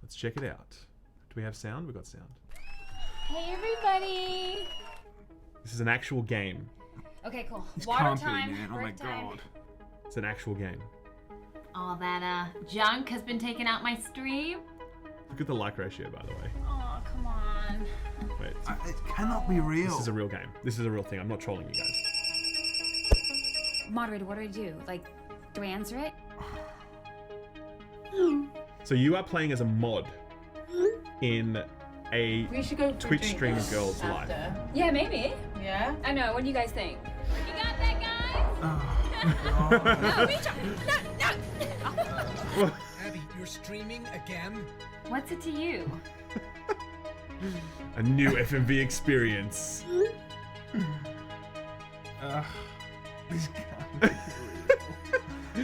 Let's check it out. Do we have sound? We've got sound. Hey everybody! This is an actual game. Okay, cool. This Water can't be, time. man. Oh my break time. god. It's an actual game. All that junk has been taken out my stream. Look at the like ratio, by the way. Oh, come on. Wait, It cannot be real. this is a real game. This is a real thing. I'm not trolling you guys. Moderator, what do I do? Like, do I answer it? So you are playing as a mod in a We should go for Twitch drinks stream of girls live. after. Yeah, maybe. Yeah? I know. What do you guys think? You got that, guys? No, reach up! No! Abby, you're streaming again? What's it to you? A new FMV experience. This can't be real.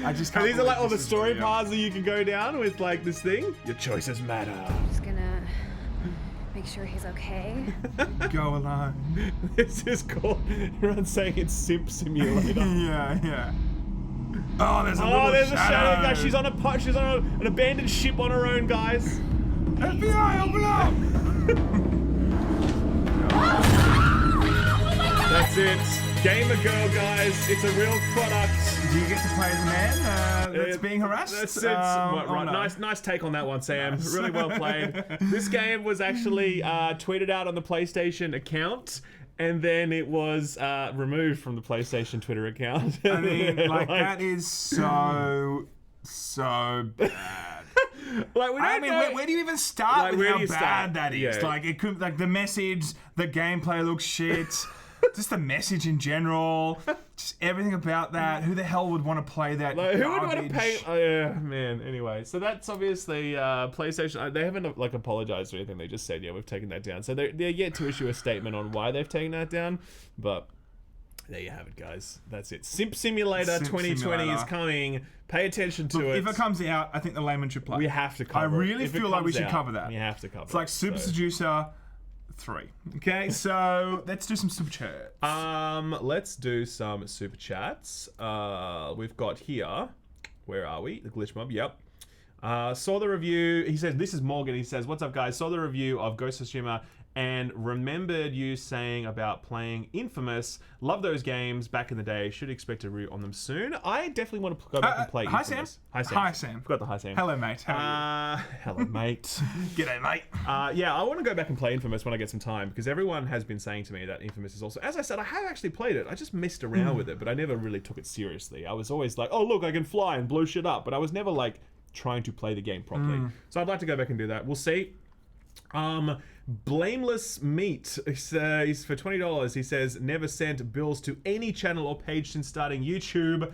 I just can't. And these are like all believe the this is story real. paths that you can go down with like this thing. Your choices matter. Just gonna make sure he's okay. Go alone. This is called. Everyone's saying it's Simp Simulator. Yeah. Oh, there's a Oh, little there's a shadow guy. shadow. She's on an abandoned ship on her own, guys. FBI, open up! That's it. Gamer Girl, guys. It's a real product. Do you get to play as a man that's being harassed? Right. Nice take on that one, Sam. Nice. Really well played. This game was actually tweeted out on the PlayStation account, and then it was removed from the PlayStation Twitter account. I mean, like that is so bad. Like, we don't know. Where do you even start with where how do you bad start? that is? Yeah. Like, it could, like the message, the gameplay looks shit. Just the message in general, just everything about that. Who the hell would want to play that? Like, who would want garbage? to pay? Oh, yeah, man. Anyway, so that's obviously PlayStation. They haven't like apologized or anything. They just said, yeah, we've taken that down. So they're yet to issue a statement on why they've taken that down. But there you have it, guys. That's it. Simp Simulator 2020 is coming. Pay attention to it. If it comes out, I think the layman should play. We have to cover it. I really If it feel like we comes should out, cover that. We have to cover it. It's like Super Seducer 3. Okay, so let's do some super chats. Let's do some super chats. We've got here. Where are we? The Glitch Mob. Yep. Saw the review. He says, this is Morgan. He says, what's up, guys? Saw the review of Ghost of Tsushima and remembered you saying about playing Infamous. Love those games back in the day. Should expect a review on them soon. I definitely want to go back and play Hi, Infamous. Sam. Hi, Sam. Hi, Sam. Forgot the hi, Sam. Hello, mate. How are Hello, mate. you? G'day, mate. Yeah, I want to go back and play Infamous when I get some time, because everyone has been saying to me that Infamous is also... As I said, I have actually played it. I just messed around with it, but I never really took it seriously. I was always like, oh, look, I can fly and blow shit up, but I was never, like, trying to play the game properly. So I'd like to go back and do that. We'll see. Blameless Meat, he's for $20. He says, never sent bills to any channel or page since starting YouTube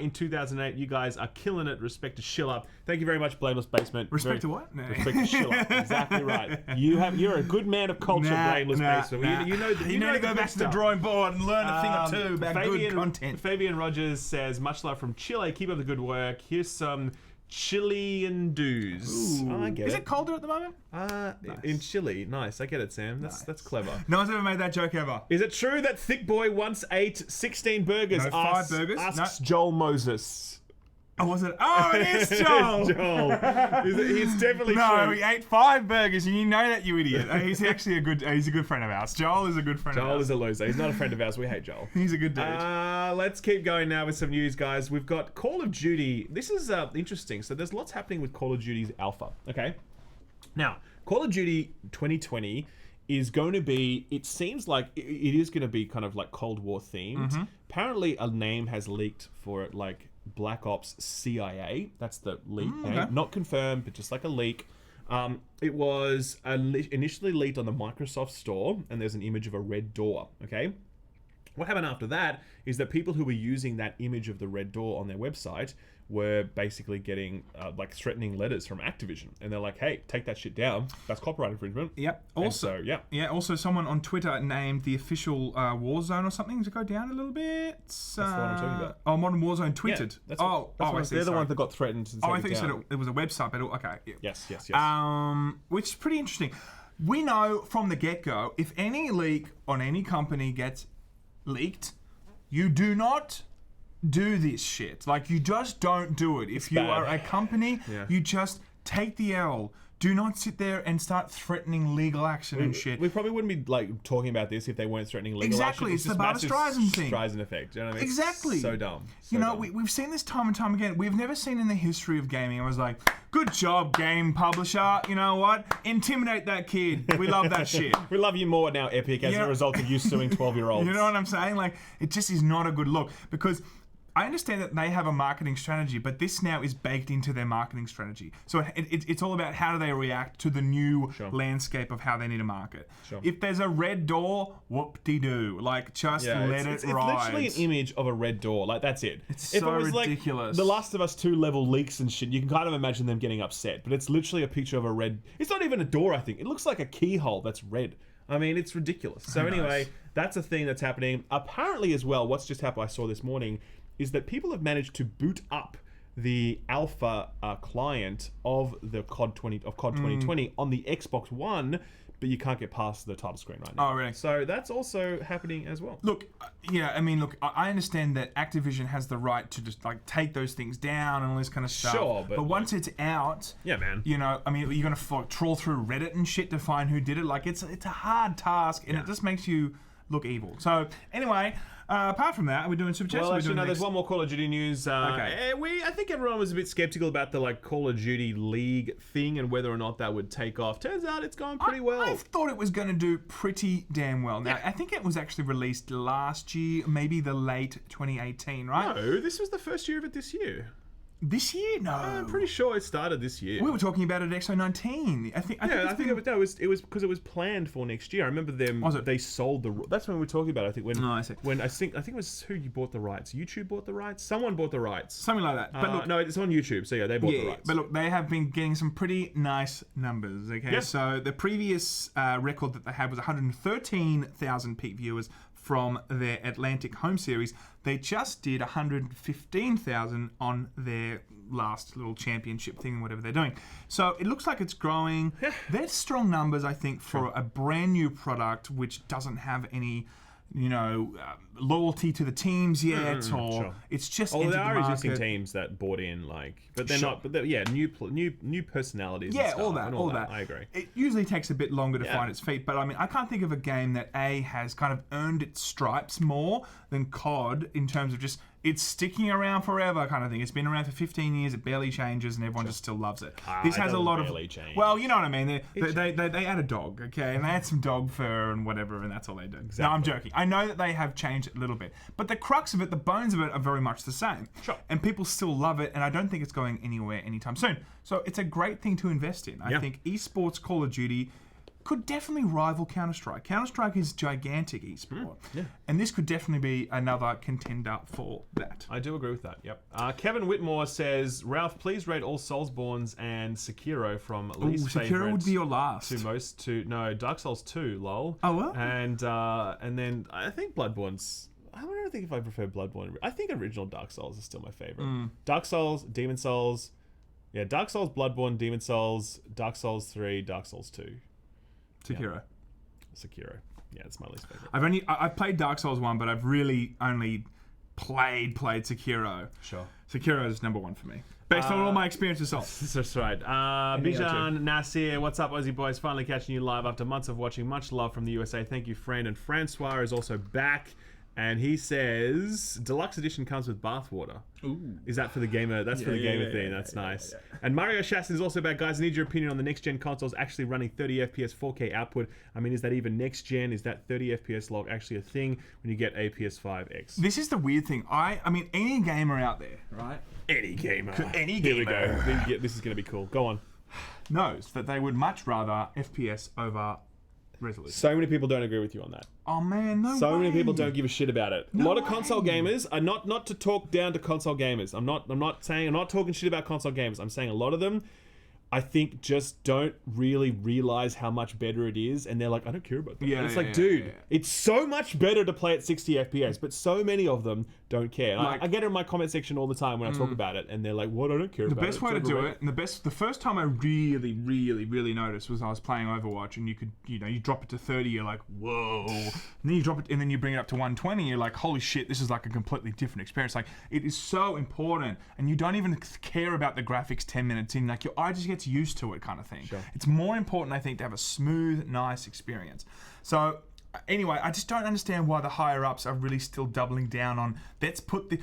in 2008. You guys are killing it. Respect to Shilla. Thank you very much, Blameless Basement. Respect to what? No. Respect to Shilla. Exactly right. You're a good man of culture, Blameless Basement. You know to go back to the drawing board and learn a thing or two about good content. Fabian Rogers says, much love from Chile. Keep up the good work. Here's some Chilean dues. Oh, I get it. Is it colder at the moment? Nice. In Chile. Nice. I get it, Sam. That's clever. No one's ever made that joke ever. Is it true that Thick Boy once ate 16 burgers? No, 5 burgers? Asks Joel Moses. Oh, was it? Oh, it is Joel. Joel. He's definitely No, true. he ate 5 burgers, and you know that, you idiot. He's actually he's a good friend of ours. Joel is a good friend of ours. Joel is a loser. He's not a friend of ours. We hate Joel. He's a good dude. Let's keep going now with some news, guys. We've got Call of Duty. This is interesting. So there's lots happening with Call of Duty's alpha. Okay. Now, Call of Duty 2020 is going to be, it seems like it is going to be kind of like Cold War themed. Apparently a name has leaked for it, like Black Ops CIA. That's the leak name. Okay. Not confirmed, but just like a leak. It was initially leaked on the Microsoft Store, and there's an image of a red door, okay? What happened after that is that people who were using that image of the red door on their website were basically getting like threatening letters from Activision, and they're like, "Hey, take that shit down. That's copyright infringement." Yep. And Also, so, yeah. Also, someone on Twitter named the official Warzone or something to go down a little bit. That's the one I'm talking about. Oh, Modern Warzone tweeted. Yeah, that's what I see. they're the sorry. ones that got threatened. And Oh, I taken thought you said down. it was a website, but okay. Yeah. Yes. Which is pretty interesting. We know from the get-go, if any leak on any company gets leaked, you do not do this shit. Like, you just don't do it. If you bad. are a company, Yeah. you just take the L. Do not sit there and start threatening legal action and shit. We probably wouldn't be like talking about this if they weren't threatening legal Exactly, action. it's the just Barbra massive Streisand thing. Streisand effect. You know what I mean? Exactly. So dumb. You know, we've seen this time and time again. We've never seen in the history of gaming. I was like, good job, game publisher. You know what? Intimidate that kid. We love that shit. We love you more now, Epic, as a result of you suing 12-year-olds. You know what I'm saying? Like, it just is not a good look, because I understand that they have a marketing strategy, but this now is baked into their marketing strategy. So it's all about how do they react to the new landscape of how they need to market. Sure. If there's a red door, whoop-de-doo. Like, just let it it's ride. literally an image of a red door. Like, that's it. It's if so it was ridiculous. Like The Last of Us 2 level leaks and shit, you can kind of imagine them getting upset. But it's literally a picture of a red... It's not even a door, I think. It looks like a keyhole that's red. I mean, it's ridiculous. So anyway, that's a thing that's happening. Apparently as well, what's just happened I saw this morning is that people have managed to boot up the alpha client of the COD 2020 on the Xbox One, but you can't get past the title screen right now. Oh, really? So that's also happening as well. Look, I understand that Activision has the right to just like take those things down and all this kind of stuff. Sure, but once it's out, yeah, man. You know, I mean, you're gonna trawl through Reddit and shit to find who did it. Like, it's a hard task, and it just makes you look evil. So anyway, apart from that, we're doing super chats. Well, we're actually, doing no. There's one more Call of Duty news. Okay. I think everyone was a bit skeptical about the Call of Duty League thing and whether or not that would take off. Turns out it's gone pretty well. I thought it was going to do pretty damn well. Now, I think it was actually released last year, maybe the late 2018, right? No, this was the first year of it this year. This year? No. I'm pretty sure it started this year. We were talking about it at XO19. I think it was because it was planned for next year. I remember them. Was it? They sold the. That's when we were talking about it, I think when. No, I see. When I think it was who you bought the rights. YouTube bought the rights. Someone bought the rights. Something like that. But look, no, it's on YouTube. So yeah, they bought the rights. But look, they have been getting some pretty nice numbers. Okay, Yeah. So the previous record that they had was 113,000 peak viewers from their Atlantic home series. They just did 115,000 on their last little championship thing, whatever they're doing. So it looks like it's growing. Yeah. They're strong numbers, I think, for a brand new product which doesn't have any, loyalty to the teams yet, or sure. it's just Oh, entered there the are existing market. teams that bought in, but they're Sure. not. But they're, new personalities. Yeah, and stuff all that, and all that. I agree. It usually takes a bit longer to Yeah. find its feet, but I mean, I can't think of a game that has kind of earned its stripes more than COD in terms of just it's sticking around forever kind of thing. It's been around for 15 years, it barely changes, and everyone just still loves it. This it has a doesn't lot of barely change. well, you know what I mean. They add a dog, okay, and they add some dog fur and whatever, and that's all they do. No, I'm joking. I know that they have changed it a little bit, but the crux of it, the bones of it, are very much the same. Sure. And people still love it, and I don't think it's going anywhere anytime soon. So it's a great thing to invest in. I think esports Call of Duty could definitely rival Counter-Strike. Counter-Strike is gigantic esport. And this could definitely be another contender for that. I do agree with that. Yep. Kevin Whitmore says, Ralph, please rate all Soulsborns and Sekiro from least favorite. Sekiro would be your last. Dark Souls 2, lol. Oh, well? And then I think Bloodborne's. I don't think if I prefer Bloodborne. I think original Dark Souls is still my favorite. Dark Souls, Demon Souls. Yeah, Dark Souls, Bloodborne, Demon Souls, Dark Souls 3, Dark Souls 2. Sekiro. Sekiro. Yeah, it's my least favorite. I've played Dark Souls 1, but I've really only played Sekiro. Sure. Sekiro is number one for me. Based on all my experience with Souls. That's right. Bijan Nasir, what's up, Aussie boys? Finally catching you live after months of watching. Much love from the USA. Thank you, friend. And Francois is also back. And he says, Deluxe Edition comes with bathwater. Ooh. Is that for the gamer? That's for the gamer thing. That's nice. Yeah. And Mario Shastin is also back. Guys, I need your opinion on the next-gen consoles actually running 30 FPS 4K output. I mean, is that even next-gen? Is that 30 FPS log actually a thing when you get a PS5X? This is the weird thing. I mean, any gamer out there, right? Any gamer. Any Here we gamer. go. This is going to be cool. Go on. Knows that they would much rather FPS over resolution. So many people don't agree with you on that. Oh man, no So way. many people don't give a shit about it. No a lot of way. console gamers are not to talk down to console gamers. I'm not talking shit about console gamers. I'm saying a lot of them, I think, just don't really realize how much better it is, and they're like, I don't care about that. Yeah, And it's yeah, like, yeah, dude, yeah. it's so much better to play at 60 FPS, but so many of them don't care. Like- I get it in my comment section all the time when I talk about it, and they're like, what? I don't care The about it. best way to It's do overrated." it, and the first time I really noticed was I was playing Overwatch, and you could, you drop it to 30, you're like, whoa. And then you drop it, and then you bring it up to 120, you're like, holy shit, this is like a completely different experience. Like, it is so important, and you don't even care about the graphics 10 minutes in. Like, your eye just gets used to it, kind of thing. Sure. It's more important, I think, to have a smooth, nice experience. So. Anyway, I just don't understand why the higher ups are really still doubling down on. Let's put the.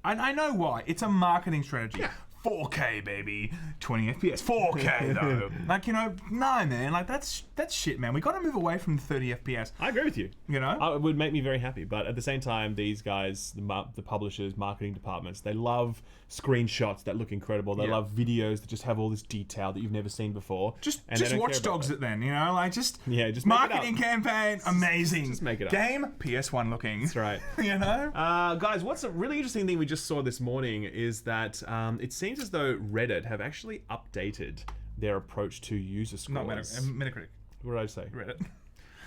I know why. It's a marketing strategy. Yeah. 4K, baby. 20 FPS. 4K, though. Like, no, man. Like, that's shit, man. We got to move away from the 30 FPS. I agree with you. You know? It would make me very happy, but at the same time, these guys, the publishers, marketing departments, they love screenshots that look incredible. They love videos that just have all this detail that you've never seen before. Just and they don't Watch care about Dogs that. it then, like just make it marketing up. campaign, amazing. Just make it up. Game, PS1 looking. That's right. You know? Guys, what's a really interesting thing we just saw this morning is that it seems as though Reddit have actually updated their approach to user scores. Not Metacritic. What did I say? Reddit.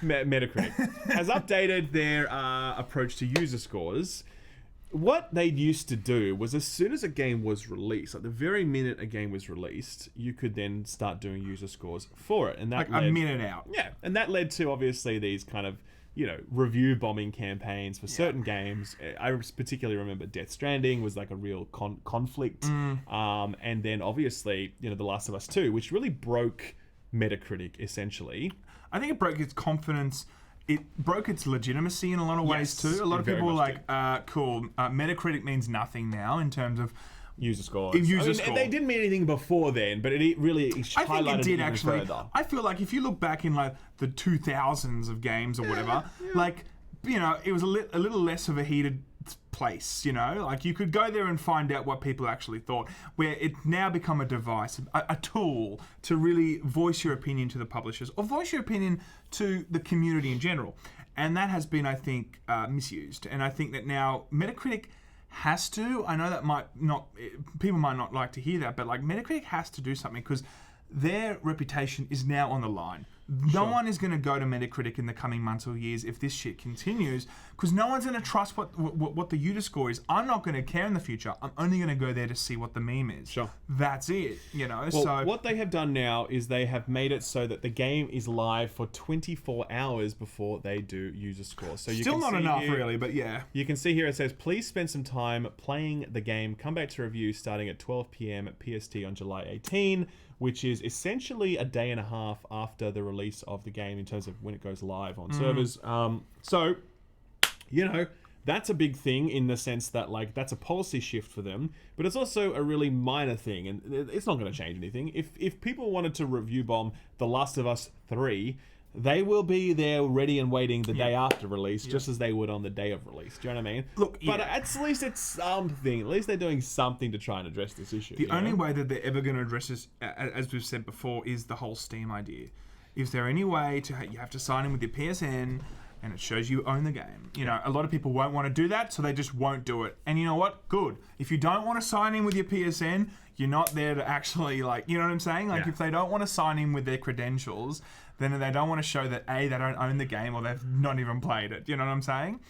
Metacritic has updated their approach to user scores. What they used to do was, as soon as a game was released, like the very minute a game was released, you could then start doing user scores for it, and that Like a minute out. Yeah, and that led to obviously these kind of review bombing campaigns for certain games. I particularly remember Death Stranding was like a real conflict, and then obviously The Last of Us 2, which really broke Metacritic essentially. I think it broke its confidence it broke its legitimacy in a lot of ways too. A lot of people were like, cool, Metacritic means nothing now in terms of user scores. Score. They didn't mean anything before then, but it really highlighted I think it did even actually. further. I feel like if you look back in like the 2000s of games or whatever, like, you know, it was a little less of a heated place, you know, like you could go there and find out what people actually thought, where it's now become a device, a tool to really voice your opinion to the publishers or voice your opinion to the community in general. And that has been, I think, misused. And I think that now Metacritic has to, I know that people might not like to hear that, but like Metacritic has to do something because their reputation is now on the line. No one is going to go to Metacritic in the coming months or years if this shit continues, because no one's going to trust what the user score is. I'm not going to care in the future. I'm only going to go there to see what the meme is. Sure. That's it. You know. Well, so what they have done now is they have made it so that the game is live for 24 hours before they do user score. So you still can not see enough, here, really, but yeah. You can see here it says, please spend some time playing the game. Come back to review starting at 12 p.m. at PST on July 18, which is essentially a day and a half after the release of the game in terms of when it goes live on servers. So, you know, that's a big thing in the sense that, like, that's a policy shift for them, but it's also a really minor thing, and it's not going to change anything. If people wanted to review bomb The Last of Us 3, they will be there ready and waiting the day after release, just as they would on the day of release. Do you know what I mean? Look, but at least it's something. At least they're doing something to try and address this issue. The only way that they're ever going to address this, as we've said before, is the whole Steam idea. Is there any way you have to sign in with your PSN and it shows you own the game? You know, a lot of people won't want to do that, so they just won't do it. And you know what? Good. If you don't want to sign in with your PSN, you're not there to actually, like, you know what I'm saying? Like, if they don't want to sign in with their credentials, then they don't want to show that, A, they don't own the game or they've not even played it. You know what I'm saying?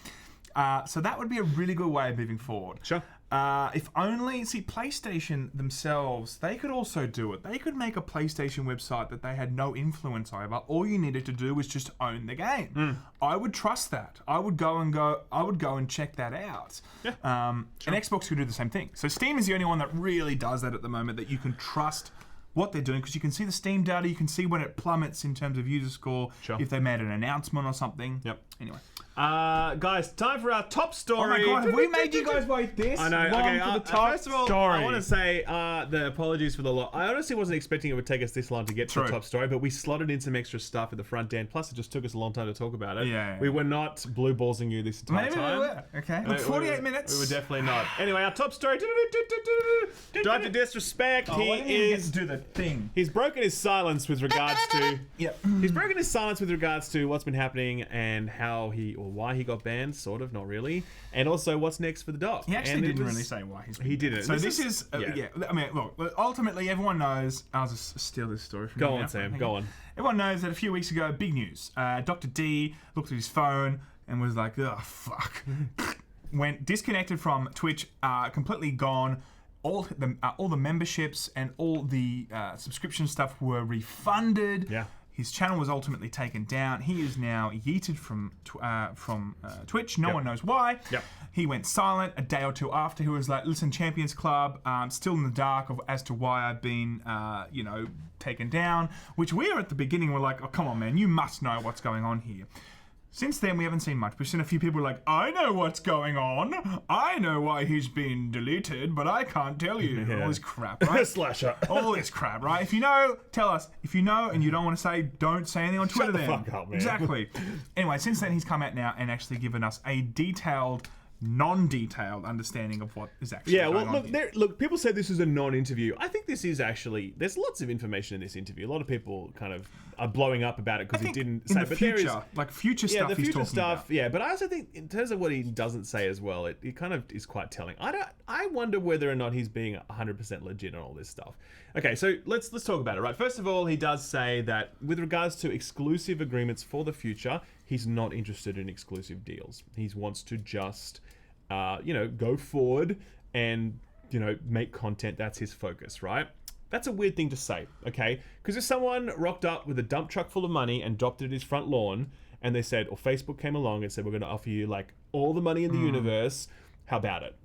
So that would be a really good way of moving forward. Sure. If only, PlayStation themselves, they could also do it. They could make a PlayStation website that they had no influence over. All you needed to do was just own the game. I would trust that. I would go and check that out. Yeah. And Xbox could do the same thing. So Steam is the only one that really does that at the moment, that you can trust what they're doing, because you can see the Steam data, you can see when it plummets in terms of user score, if they made an announcement or something. Yep. Anyway. Guys, time for our top story. Oh my god, have we made you guys wait this I know. long Okay, for the top first of all, story? I want to say the apologies for the lot. I honestly wasn't expecting it would take us this long to get to the top story, but we slotted in some extra stuff at the front end. Plus, it just took us a long time to talk about it. Yeah. We were not blue ballsing you this entire Maybe time. we were. Okay. Like 48 minutes. We were definitely not. Anyway, our top story. Dr. Disrespect. He is do the thing. He's broken his silence with regards to. Yep. He's broken his silence with regards to what's been happening and how why he got banned. Sort of, not really, and also what's next for the doc. He actually didn't really say why he's been. He didn't. So this is I mean, look. Ultimately, everyone knows. I'll just steal this story from you. Go on, Sam. Go on. Everyone knows that a few weeks ago, big news. Dr. D looked at his phone and was like, "Oh fuck," went disconnected from Twitch, completely gone. All the memberships and all the subscription stuff were refunded. Yeah. His channel was ultimately taken down. He is now yeeted from Twitch. No one knows why. Yep. He went silent a day or two after. He was like, "Listen, Champions Club, still in the dark as to why I've been, taken down." Which we are at the beginning. We're like, "Oh, come on, man, you must know what's going on here." Since then, we haven't seen much. We've seen a few people like, "I know what's going on. I know why he's been deleted, but I can't tell you." Yeah. All this crap, right? Slasher. All this crap, right? If you know, tell us. If you know and you don't want to say, don't say anything on Twitter the then. fuck up, man. Exactly. Anyway, since then, he's come out now and actually given us a detailed, non-detailed understanding of what is actually going on here. Look, people say this is a non-interview. I think this is actually, there's lots of information in this interview. A lot of people kind of are blowing up about it because he didn't say. In the future, like future stuff the he's future talking stuff, about. yeah. But I also think in terms of what he doesn't say as well, it kind of is quite telling. I wonder whether or not he's being 100% legit on all this stuff. Okay, so let's talk about it, right? First of all, he does say that with regards to exclusive agreements for the future, he's not interested in exclusive deals. He wants to just go forward and, make content. That's his focus, right? That's a weird thing to say, okay? Because if someone rocked up with a dump truck full of money and dropped it at his front lawn, and they said, or Facebook came along and said, "We're going to offer you like all the money in the universe," how about it?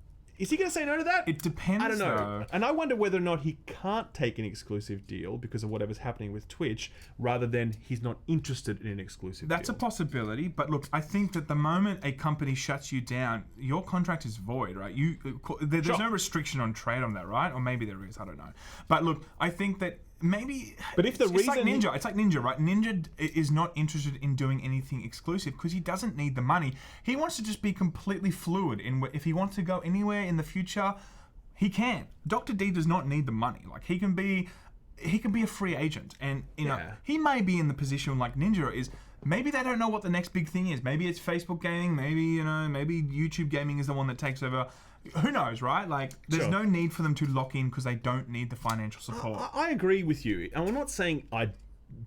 Is he going to say no to that? It depends, I don't know. though. And I wonder whether or not he can't take an exclusive deal because of whatever's happening with Twitch, rather than he's not interested in an exclusive That's deal. a possibility, but look, I think that the moment a company shuts you down, your contract is void, right? There's Sure. no restriction on trade on that, right? Or maybe there is, I don't know. But look, I think that maybe. But if the it's reason like Ninja, it's like Ninja, right? Ninja is not interested in doing anything exclusive because he doesn't need the money. He wants to just be completely fluid. If he wants to go anywhere in the future, he can. Dr. D does not need the money. Like he can be a free agent, and you know he may be in the position like Ninja is. Maybe they don't know what the next big thing is. Maybe it's Facebook gaming. Maybe maybe YouTube gaming is the one that takes over. Who knows, right? Like, there's no need for them to lock in because they don't need the financial support. I agree with you. And I'm not saying I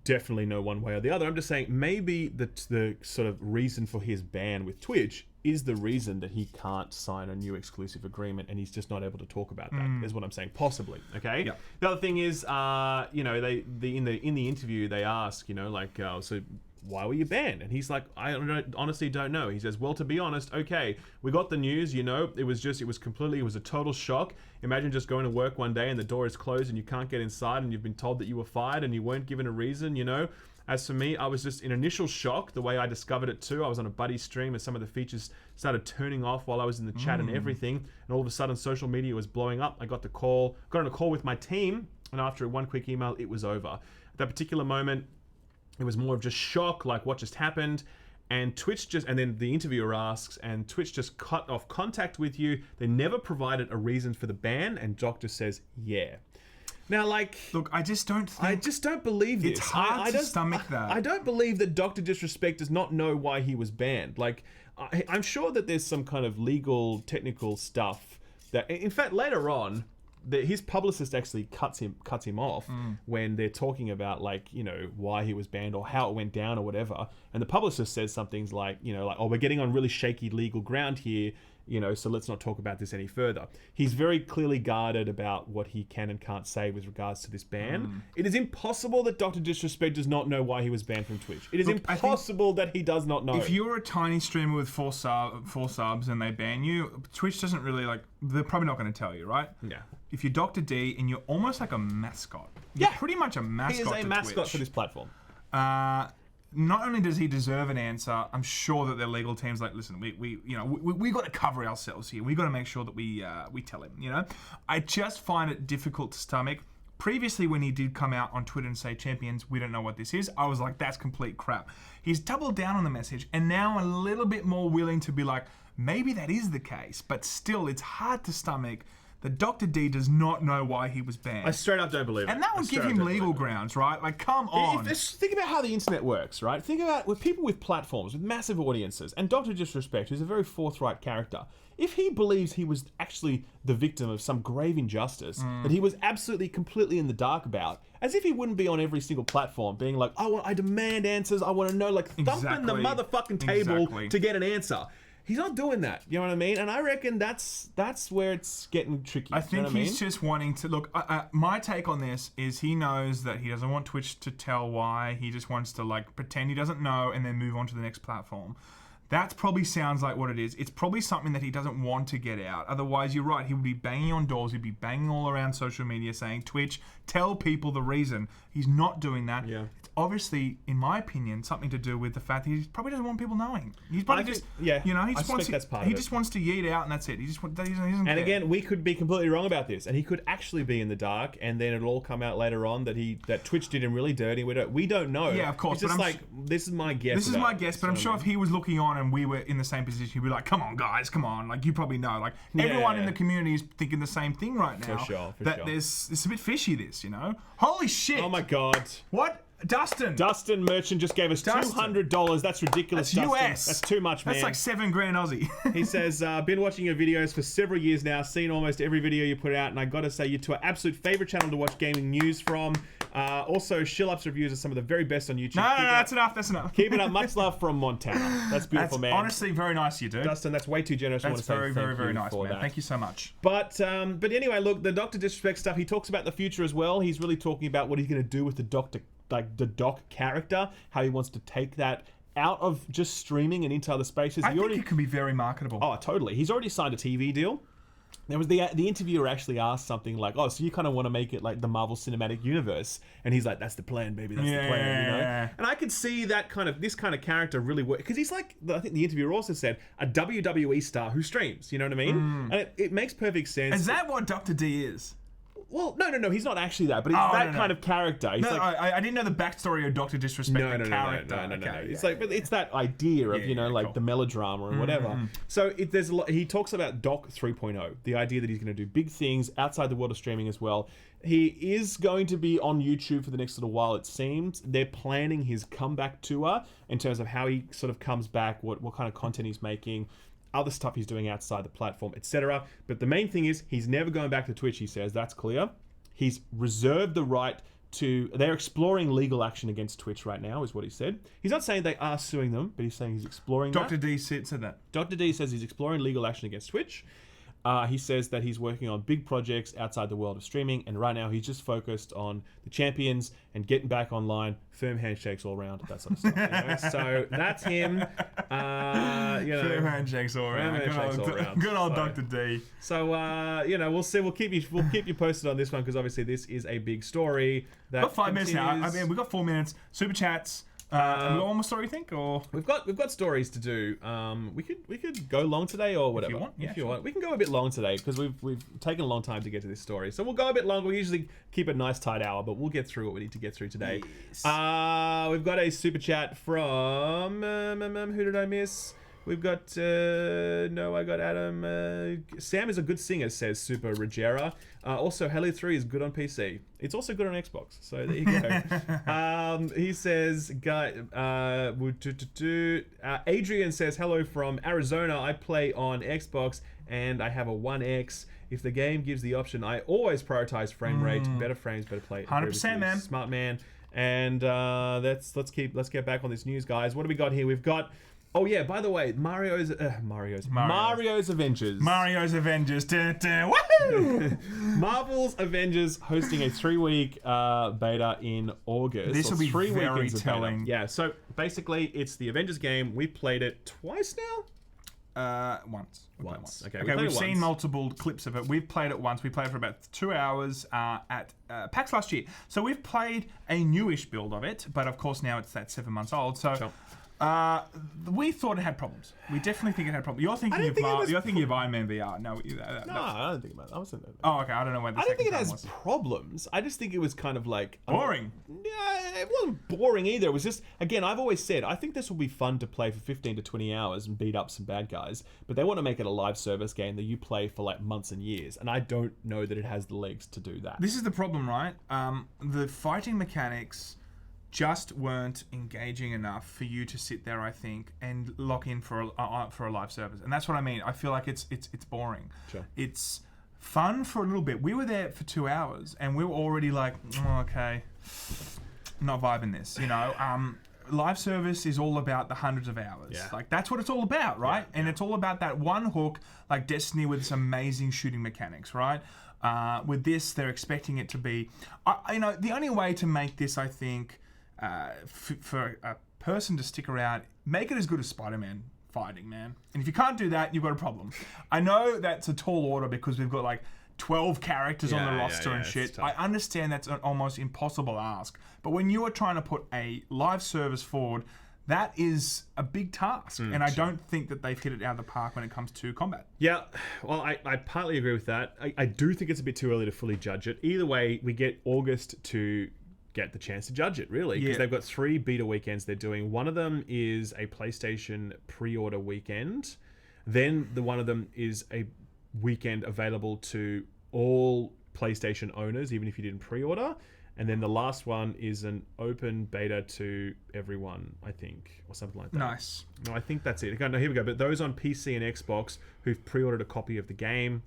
definitely know one way or the other. I'm just saying maybe the sort of reason for his ban with Twitch is the reason that he can't sign a new exclusive agreement, and he's just not able to talk about that. Is what I'm saying. Possibly. Okay. Yep. The other thing is, they in the interview they ask, so why were you banned? And he's like, honestly don't know. He says, well, to be honest, okay, we got the news, it was a total shock. Imagine just going to work one day and the door is closed and you can't get inside and you've been told that you were fired and you weren't given a reason, As for me, I was just in initial shock the way I discovered it too. I was on a buddy stream and some of the features started turning off while I was in the chat and everything. And all of a sudden, social media was blowing up. I got on a call with my team, and after one quick email, it was over. At that particular moment, it was more of just shock, like what just happened. And and then the interviewer asks, and Twitch just cut off contact with you. They never provided a reason for the ban, and Doctor says, yeah. Now, look, I just don't believe this. It's hard to stomach that. I don't believe that Dr. Disrespect does not know why he was banned. I'm sure that there's some kind of legal, technical stuff that, in fact, later on, his publicist actually cuts him off when they're talking about why he was banned or how it went down or whatever, and the publicist says some things like oh, we're getting on really shaky legal ground here, so let's not talk about this any further. He's very clearly guarded about what he can and can't say with regards to this ban. It is impossible that Dr. Disrespect does not know why he was banned from Twitch. It is impossible that he does not know. If you're a tiny streamer with four subs and they ban you, Twitch doesn't really they're probably not going to tell you, right? Yeah. If you're Dr. D and you're almost like a mascot, you're pretty much a mascot. He is a to mascot Twitch. for this platform. Not only does he deserve an answer, I'm sure that their legal team's like, listen, we got to cover ourselves here. We got to make sure that we tell him. I just find it difficult to stomach. Previously, when he did come out on Twitter and say, champions, we don't know what this is, I was like, that's complete crap. He's doubled down on the message, and now a little bit more willing to be like, maybe that is the case, but still, it's hard to stomach that Dr. D does not know why he was banned. I straight up don't believe it. And that would give him legal grounds, right? Like, come on. Think about how the internet works, right? Think about with people with platforms, with massive audiences, and Dr. Disrespect, who's a very forthright character. If he believes he was actually the victim of some grave injustice that he was absolutely, completely in the dark about, as if he wouldn't be on every single platform being like, I demand answers, I want to know, thumping the motherfucking table to get an answer. He's not doing that, you know what I mean? And I reckon that's where it's getting tricky. I think he's just wanting to look. My take on this is he knows that he doesn't want Twitch to tell why. He just wants to pretend he doesn't know and then move on to the next platform. That probably sounds like what it is. It's probably something that he doesn't want to get out. Otherwise, you're right. He would be banging on doors. He'd be banging all around social media saying, Twitch, tell people the reason. He's not doing that. Yeah. It's obviously, in my opinion, something to do with the fact that he probably doesn't want people knowing. He's probably he just wants to yeet out and that's it. He doesn't care. Again, we could be completely wrong about this, and he could actually be in the dark, and then it'll all come out later on that Twitch did him really dirty. We don't know. Yeah, of course. It's just this is my guess. This is my guess, but I'm sure if he was looking on and we were in the same position, he'd be like, come on, guys, come on. You probably know. Everyone in the community is thinking the same thing right now. For sure. It's a bit fishy, this, Holy shit. Oh my God. What? Dustin Merchant just gave us $200. That's ridiculous. That's Dustin. US. That's too much, man. That's like $7,000 Aussie. He says, been watching your videos for several years now, seen almost every video you put out, and I gotta say, you're to our absolute favorite channel to watch gaming news from. Also, Shill-Up's reviews are some of the very best on YouTube. No, that's enough. Keep it up. Much love from Montana. That's beautiful, man. Honestly, very nice you do. Dustin, that's way too generous. That's very, very, very nice, man. Thank you so much. But anyway, look, the Dr. Disrespect stuff, he talks about the future as well. He's really talking about what he's going to do with the Doc character, how he wants to take that out of just streaming and into other spaces. I think it can be very marketable. Oh, totally. He's already signed a TV deal. There was the interviewer actually asked something like, "Oh, so you kind of want to make it like the Marvel Cinematic Universe?" And he's like, "That's the plan, baby. That's the plan." You know. And I could see that this kind of character really work because he's like, I think the interviewer also said, a WWE star who streams. You know what I mean? And it makes perfect sense. Is that what Dr. D is? Well, no, he's not actually that, but he's kind of character. He's I didn't know the backstory of Dr. Disrespect the character. No. It's like, but it's that idea of like the melodrama and whatever. So there's a lot. He talks about Doc 3.0, the idea that he's going to do big things outside the world of streaming as well. He is going to be on YouTube for the next little while, it seems. They're planning his comeback tour in terms of how he sort of comes back, what kind of content he's making, other stuff he's doing outside the platform, etc. But the main thing is he's never going back to Twitch, he says. That's clear. He's reserved the right to... They're exploring legal action against Twitch right now, is what he said. He's not saying they are suing them, but he's saying he's exploring Dr. D said that. Dr. D says he's exploring legal action against Twitch. He says that he's working on big projects outside the world of streaming, and right now he's just focused on the champions and getting back online, firm handshakes all around, that sort of stuff. You know? So that's him. Firm handshakes all around. Good old Dr. D. So we'll see. We'll keep you posted on this one because obviously this is a big story. We've got 5 minutes now. I mean, we've got 4 minutes. Super chats. Have we got one more story, you think? Or we've got stories to do. We could go long today or whatever. If you want, we can go a bit long today because we've taken a long time to get to this story. So we'll go a bit long. We usually keep a nice tight hour, but we'll get through what we need to get through today. Yes. We've got a super chat from who did I miss? We've got I got Adam. Sam is a good singer, says Super Rogera. Also, Halo 3 is good on PC. It's also good on Xbox. So there you go. He says, Adrian says, hello from Arizona. I play on Xbox and I have a One X. If the game gives the option, I always prioritize frame rate. Better frames, better play. 100%, man. Smart man. And let's get back on this news, guys. What do we got here? We've got. Oh yeah, by the way, Mario's Avengers. Mario's Avengers. Woohoo! Marvel's Avengers hosting a 3-week beta in August. This will be very telling. Yeah, so basically it's the Avengers game. We've played it twice now? Once. Okay, we've seen multiple clips of it. We've played it once. We played for about 2 hours at PAX last year. So we've played a newish build of it, but of course now it's that 7 months old. So sure. We thought it had problems. We definitely think it had problems. You're thinking of Iron Man VR. No, I don't think about that. I was thinking about that. Oh, okay. I don't know where the I don't think it second has time was. problems. I just think it was kind of like Boring. Yeah, it wasn't boring either. It was just, again, I've always said I think this will be fun to play for 15 to 20 hours and beat up some bad guys. But they want to make it a live service game that you play for like months and years, and I don't know that it has the legs to do that. This is the problem, right? The fighting mechanics just weren't engaging enough for you to sit there, I think, and lock in for a live service. And that's what I mean. I feel like it's boring. Sure. It's fun for a little bit. We were there for 2 hours, and we were already like, oh, okay, not vibing this. You know, live service is all about the hundreds of hours. Yeah. Like that's what it's all about, right? Yeah. And it's all about that one hook, like Destiny with some amazing shooting mechanics, right? With this, they're expecting it to be, the only way to make this, I think, for a person to stick around, make it as good as Spider-Man fighting, man. And if you can't do that, you've got a problem. I know that's a tall order because we've got like 12 characters on the roster and shit. I understand that's an almost impossible ask. But when you are trying to put a live service forward, that is a big task. And I don't think that they've hit it out of the park when it comes to combat. Yeah, well, I partly agree with that. I do think it's a bit too early to fully judge it. Either way, we get August to get the chance to judge it, really, because they've got 3 beta weekends they're doing. One of them is a PlayStation pre-order weekend. Then one of them is a weekend available to all PlayStation owners, even if you didn't pre-order. And then the last one is an open beta to everyone, I think, or something like that. Nice. No, I think that's it. Okay, no, here we go. But those on PC and Xbox who've pre-ordered a copy of the game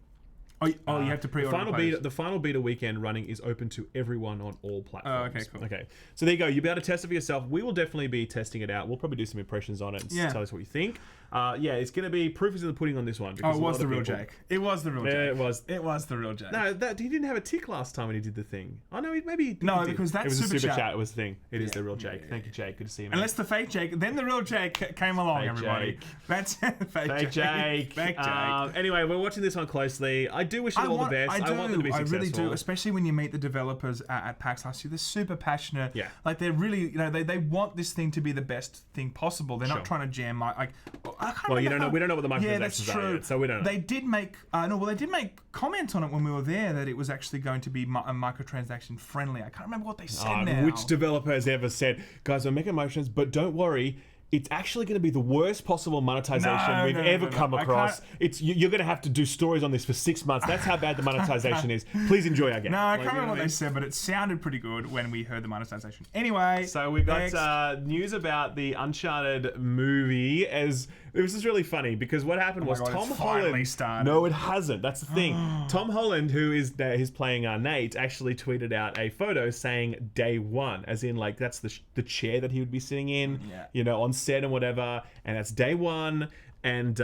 Oh, you have to pre-order. The final beta weekend running is open to everyone on all platforms. Oh, okay, cool. Okay, so there you go. You'll be able to test it for yourself. We will definitely be testing it out. We'll probably do some impressions on it and tell us what you think. It's going to be proof is in the pudding on this one. Oh, it was the real Jake. It was the real Jake. Yeah, it was. It was the real Jake. No, he didn't have a tick last time when he did the thing. Oh no, maybe. No, he did. because that's it was super a super chat. chat. It was the thing. It is the real Jake. Thank you, Jake. Good to see you, man. Unless the fake Jake, then the real Jake came along, Fake everybody. Jake. That's Fake Jake. Fake Jake. Anyway, we're watching this one closely. I do wish it all the best. I want them to be successful. I really do, especially when you meet the developers at PAX last year. They're super passionate. Yeah. Like they're really, they want this thing to be the best thing possible. They're not trying to jam Well, you don't know. We don't know what the microtransactions Yeah, that's true. Yet, so we don't know. They did make they did make comments on it when we were there that it was actually going to be a microtransaction friendly. I can't remember what they said now. Which developer has ever said, guys, we're making motions, but don't worry. It's actually going to be the worst possible monetization we've ever come across. You're going to have to do stories on this for 6 months. That's how bad the monetization is. Please enjoy our game. No, I can't remember what they said, but it sounded pretty good when we heard the monetization. Anyway, so we got news about the Uncharted movie. As this is really funny because what happened was Tom Holland. No, it hasn't. That's the thing. Tom Holland, who is playing Nate, actually tweeted out a photo saying day one, as in like that's the chair that he would be sitting in. On set and whatever, and that's day one, and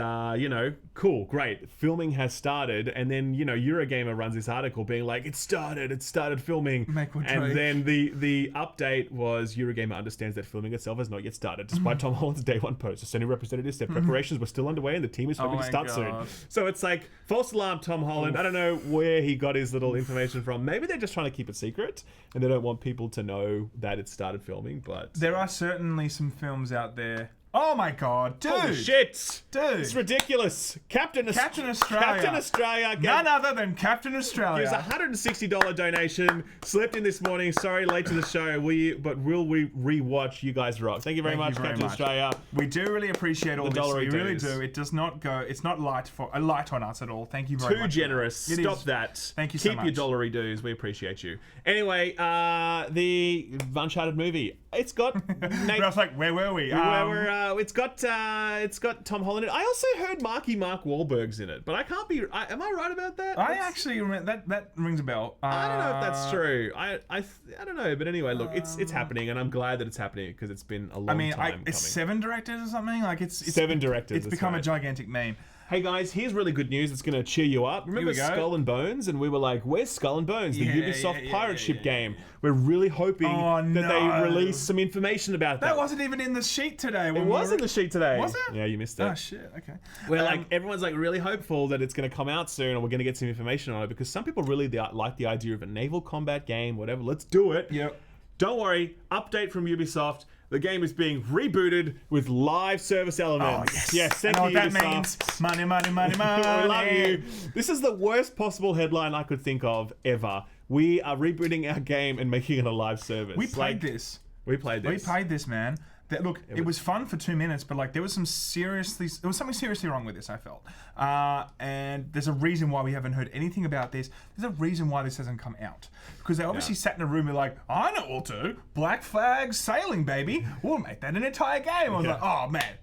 cool, great, filming has started, and then Eurogamer runs this article being like it started filming, and then the update was Eurogamer understands that filming itself has not yet started despite Tom Holland's day one post. The Sony representative said preparations were still underway and the team is hoping to start soon. So it's like false alarm, Tom Holland. I don't know where he got his little information from. Maybe they're just trying to keep it secret and they don't want people to know that it started filming, but there are certainly some films out there. Oh my god, dude! Holy shit! Dude! It's ridiculous. Captain Australia. Captain Australia. None other than Captain Australia. It was a $160 donation. Slept in this morning. Sorry, late to the show. But will we rewatch You Guys Rock? Thank you very much, Captain Australia. We do really appreciate all this. We really do. It does not go. It's not light on us at all. Thank you very much. Too generous. Stop that. Thank you so much. Keep your dollary dues. We appreciate you. Anyway, the Uncharted movie. It's got. I was like, where were we? It's got Tom Holland in it. I also heard Mark Wahlberg's in it, but I can't be. Am I right about that? I actually remember that rings a bell. I don't know if that's true. I don't know, but anyway, look, it's happening, and I'm glad that it's happening because it's been a long time coming. It's 7 directors or something. Like it's 7 directors. It's become a gigantic meme. Hey guys, here's really good news that's going to cheer you up. Remember Skull and Bones? And we were like, where's Skull and Bones? The Ubisoft pirate ship game. We're really hoping that they release some information about that. That wasn't even in the sheet today. It was in the sheet today. Was it? Yeah, you missed it. Oh shit, okay. We're everyone's like really hopeful that it's going to come out soon and we're going to get some information on it because some people really like the idea of a naval combat game, whatever. Let's do it. Yep. Don't worry, update from Ubisoft. The game is being rebooted with live service elements. Oh, yes. Yes, thank you, what that Ubisoft. means. Money, money, money, money. We love you. This is the worst possible headline I could think of ever. We are rebooting our game and making it a live service. We played this. We played this, man. Look, it was fun for 2 minutes, but there was something seriously wrong with this, I felt. And there's a reason why we haven't heard anything about this. There's a reason why this hasn't come out. Because they obviously sat in a room and like, I know what we'll do. Black Flag sailing, baby. We'll make that an entire game. I was like, oh man,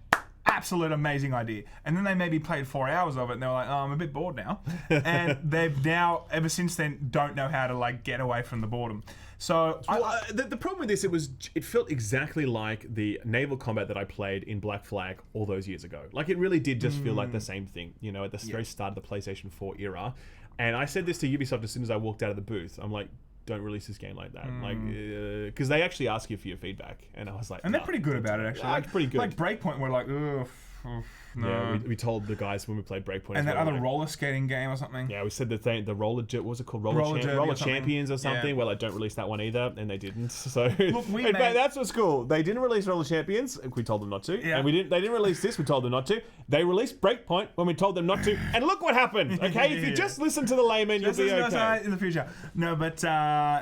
absolute amazing idea. And then they maybe played 4 hours of it and they were like, oh, I'm a bit bored now. And they've now, ever since then, don't know how to get away from the boredom. So the problem with this, it felt exactly like the naval combat that I played in Black Flag all those years ago. Like it really did just feel like the same thing, at the very start of the PlayStation 4 era. And I said this to Ubisoft as soon as I walked out of the booth. I'm like, don't release this game like that. Because they actually ask you for your feedback. And I was like, and they're pretty good about it, actually. Pretty good. Like Breakpoint, we're like, ugh. No. Yeah, we told the guys when we played Breakpoint. And that other roller skating game or something. Yeah, we said the roller, what was it called? Roller Champions or something. Yeah. Well, I don't release that one either, and they didn't. So look, that's what's cool. They didn't release Roller Champions. We told them not to. Yeah. And they didn't release this. We told them not to. They released Breakpoint when we told them not to. And look what happened. Okay, if you just listen to the layman, you'll be okay. In the future. No, but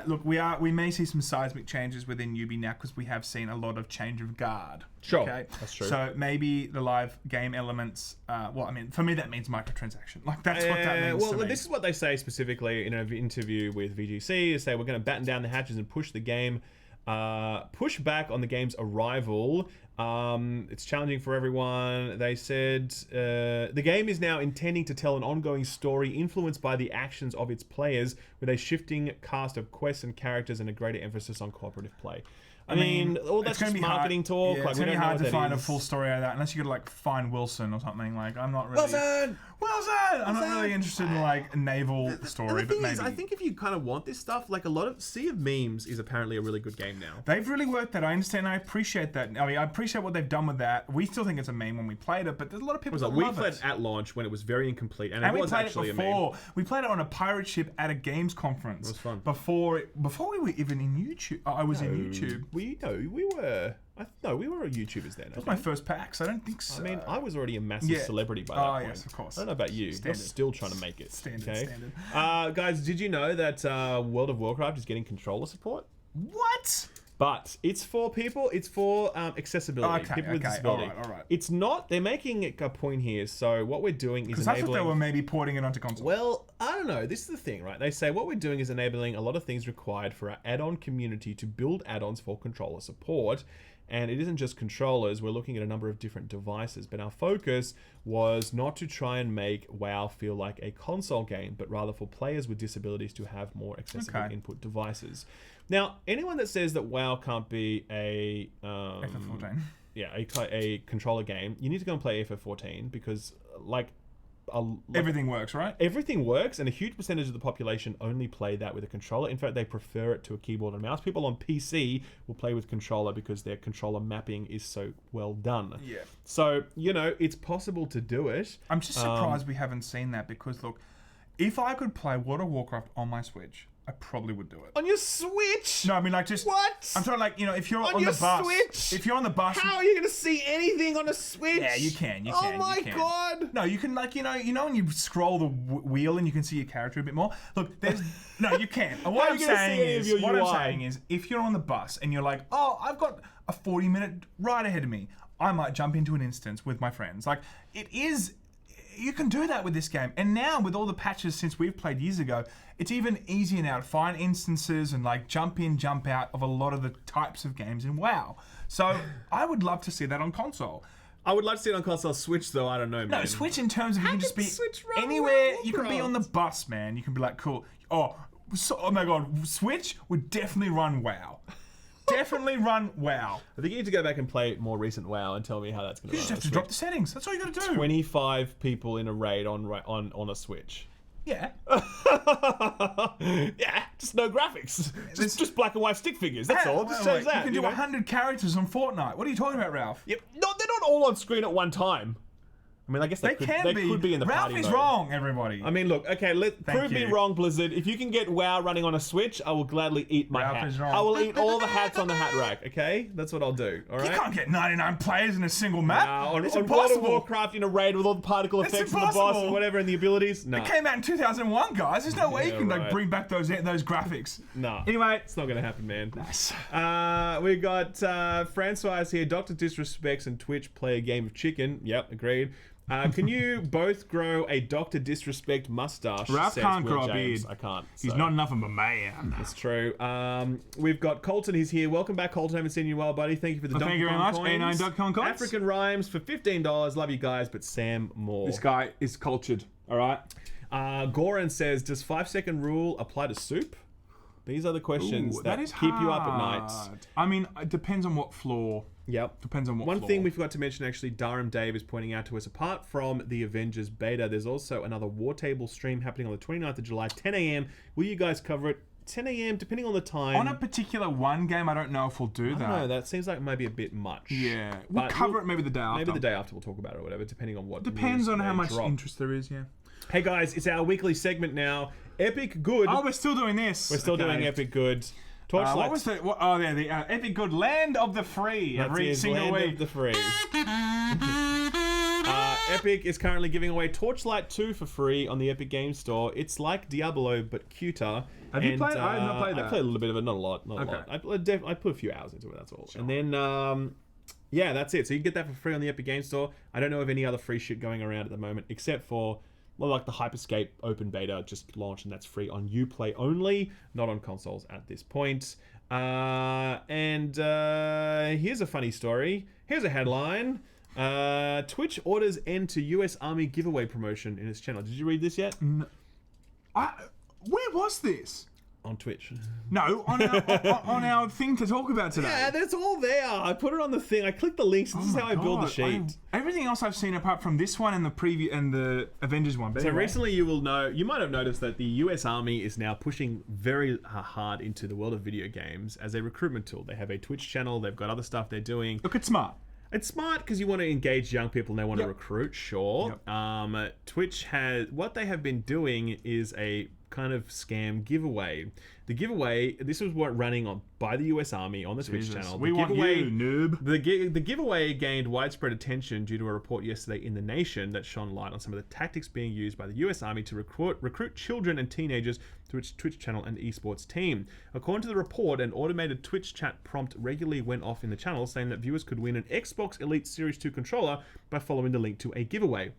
look, we may see some seismic changes within Ubi now because we have seen a lot of change of guard. Sure, okay? That's true. So maybe the live game elements. For me, that means microtransaction. Like that's what that means. Well, this is what they say specifically in an interview with VGC. Is say we're going to batten down the hatches and push the game push back on the game's arrival. It's challenging for everyone. They said the game is now intending to tell an ongoing story influenced by the actions of its players, with a shifting cast of quests and characters and a greater emphasis on cooperative play. I mean, all that's just marketing talk. Yeah, like, it's we gonna be don't know hard what to that find a is. full story out of that unless you could like find Wilson or something. Like, I'm not really. Wilson! I'm not really interested in like a naval story, And the but thing maybe. is, I think if you kind of want this stuff, like a lot of Sea of Memes is apparently a really good game now. They've really worked that. I understand. I appreciate that. I mean, I appreciate what they've done with that. We still think it's a meme when we played it, but there's a lot of people that We love played it. it at launch when it was very incomplete, and it And we was played actually it a meme. before. We played it on a pirate ship at a games conference. It was fun. Before we were even in YouTube. I was in YouTube. We were. We were YouTubers then. That was my first PAX. I don't think so. I mean, I was already a massive Yeah. celebrity by that Oh, point. yes, of course. I don't know about you. You're Standard. still trying to make it. Standard. Guys, did you know that World of Warcraft is getting controller support? What? But it's for people. It's for accessibility. Okay, people with okay, disability. all right. It's not. They're making a point here. So what we're doing is Because I thought enabling. they were maybe porting it onto console. Well, I don't know. This is the thing, right? They say what we're doing is enabling a lot of things required for our add-on community to build add-ons for controller support. And it isn't just controllers. We're looking at a number of different devices. But our focus was not to try and make WoW feel like a console game, but rather for players with disabilities to have more accessible Okay. input devices. Now, anyone that says that WoW can't be a FF14. yeah, a controller game, you need to go and play FF14 because Everything works, right? everything works, and a huge percentage of the population only play that with a controller. In fact, they prefer it to a keyboard and mouse. People on PC will play with controller because their controller mapping is so well done. Yeah. So, it's possible to do it. I'm just surprised we haven't seen that because, look, if I could play World of Warcraft on my Switch, I probably would do it. On your Switch? No, I mean, like, just... What? I'm talking like, if you're On on your the bus... Switch? If you're on the bus... How are you going to see anything on a Switch? Yeah, you can. Oh my you can. God. No, you can, like, when you scroll the wheel and you can see your character a bit more. Look, there's... No, you can. And How what are I'm you gonna see saying any of is... your What I'm UI? saying is, if you're on the bus and you're like, oh, I've got a 40-minute ride ahead of me, I might jump into an instance with my friends. Like, it is... You can do that with this game. And now, with all the patches since we've played years ago, it's even easier now to find instances and like jump in, jump out of a lot of the types of games in WoW. So I would love to see that on console. I would like to see it on console. Switch, though, I don't know, man. No, Switch in terms of you can just be Switch run anywhere. World You can be on the Warcraft? bus, man. You can be like, cool. Oh my God, Switch would definitely run WoW. Definitely run WoW. I think you need to go back and play more recent WoW and tell me how that's going to You run. just have to drop the settings. That's all you got to do. 25 people in a raid on a Switch. Yeah. Yeah, just no graphics. Just black and white stick figures. That's all. Just Wait, change that. You can do 100 characters on Fortnite. What are you talking about, Ralph? Yep. No, they're not all on screen at one time. I mean, I guess they could be in the Ralph party is mode. wrong, everybody. I mean, look, okay, prove me you. wrong, Blizzard. If you can get WoW running on a Switch, I will gladly eat my Ralph hat. is wrong. I will eat all the hats on the hat rack, okay? That's what I'll do, all You right? can't get 99 players in a single map. On it's World of impossible. Warcraft in a raid with all the particle It's effects and the boss and impossible. whatever and the abilities? No. It came out in 2001, guys. There's no way you Yeah, can right. like bring back those graphics. No. Anyway, It's not going to happen, man. nice. We got Francois here. Dr. Disrespects and Twitch play a game of chicken. Yep, agreed. Can you both grow a Dr. Disrespect mustache? Ralph says can't Will grow a James. beard. I can't. He's so not enough of a man. That's true. We've got Colton. He's here. Welcome back, Colton. Haven't seen you in a while, buddy. Thank you for the Well, thank you very much. A9.com coins. African Rhymes for $15. Love you guys, but Sam more. This guy is cultured. All right. Goran says, does 5-second rule apply to soup? These are the questions Ooh, that is keep you up at night. hard. I mean, it depends on what floor. Yep. Depends on what One floor. thing we forgot to mention, actually, Durham Dave is pointing out to us, apart from the Avengers beta, there's also another War Table stream happening on the 29th of July, 10 a.m. Will you guys cover it? 10 a.m., depending on the time. On a particular one game, I don't know if we'll do I that. don't know, that seems like maybe a bit much. Yeah. We'll But cover it maybe the day after. Maybe the day after we'll talk about it or whatever, depending on what Depends news on how may much drop. interest there is, yeah. Hey guys, it's our weekly segment now. Epic Good. Oh, we're still doing this. We're still doing Epic Good. Torchlight. What was the? The Epic Good Land of the Free That's every it, single Land week. of the Free. Epic is currently giving away Torchlight 2 for free on the Epic Game Store. It's like Diablo, but cuter. Have you played it? I have not played that. I played a little bit of it, not a lot. Not Okay. a lot. I put a few hours into it, that's all. And then, yeah, that's it. So you can get that for free on the Epic Game Store. I don't know of any other free shit going around at the moment, except for, well, like the Hyperscape open beta just launched, and that's free on Uplay only, not on consoles at this point. And here's a funny story. Here's a headline. Twitch orders end to US Army giveaway promotion in its channel. Did you read this yet? Where was this? On Twitch. No, on our thing to talk about today. Yeah, that's all there. I put it on the thing. I clicked the links. This is how I build the sheet. Everything else I've seen apart from this one and the preview and the Avengers one. But So anyway. recently you might have noticed that the US Army is now pushing very hard into the world of video games as a recruitment tool. They have a Twitch channel. They've got other stuff they're doing. Look, it's smart. It's smart because you want to engage young people and they want to recruit, sure. Yep. Twitch what they have been doing is a kind of scam giveaway. The giveaway, this was what running on by the US Army on the Twitch channel. We want you, noob. The giveaway gained widespread attention due to a report yesterday in The Nation that shone light on some of the tactics being used by the US Army to recruit children and teenagers to its Twitch channel and esports team. According to the report, an automated Twitch chat prompt regularly went off in the channel saying that viewers could win an Xbox Elite Series 2 controller by following the link to a giveaway.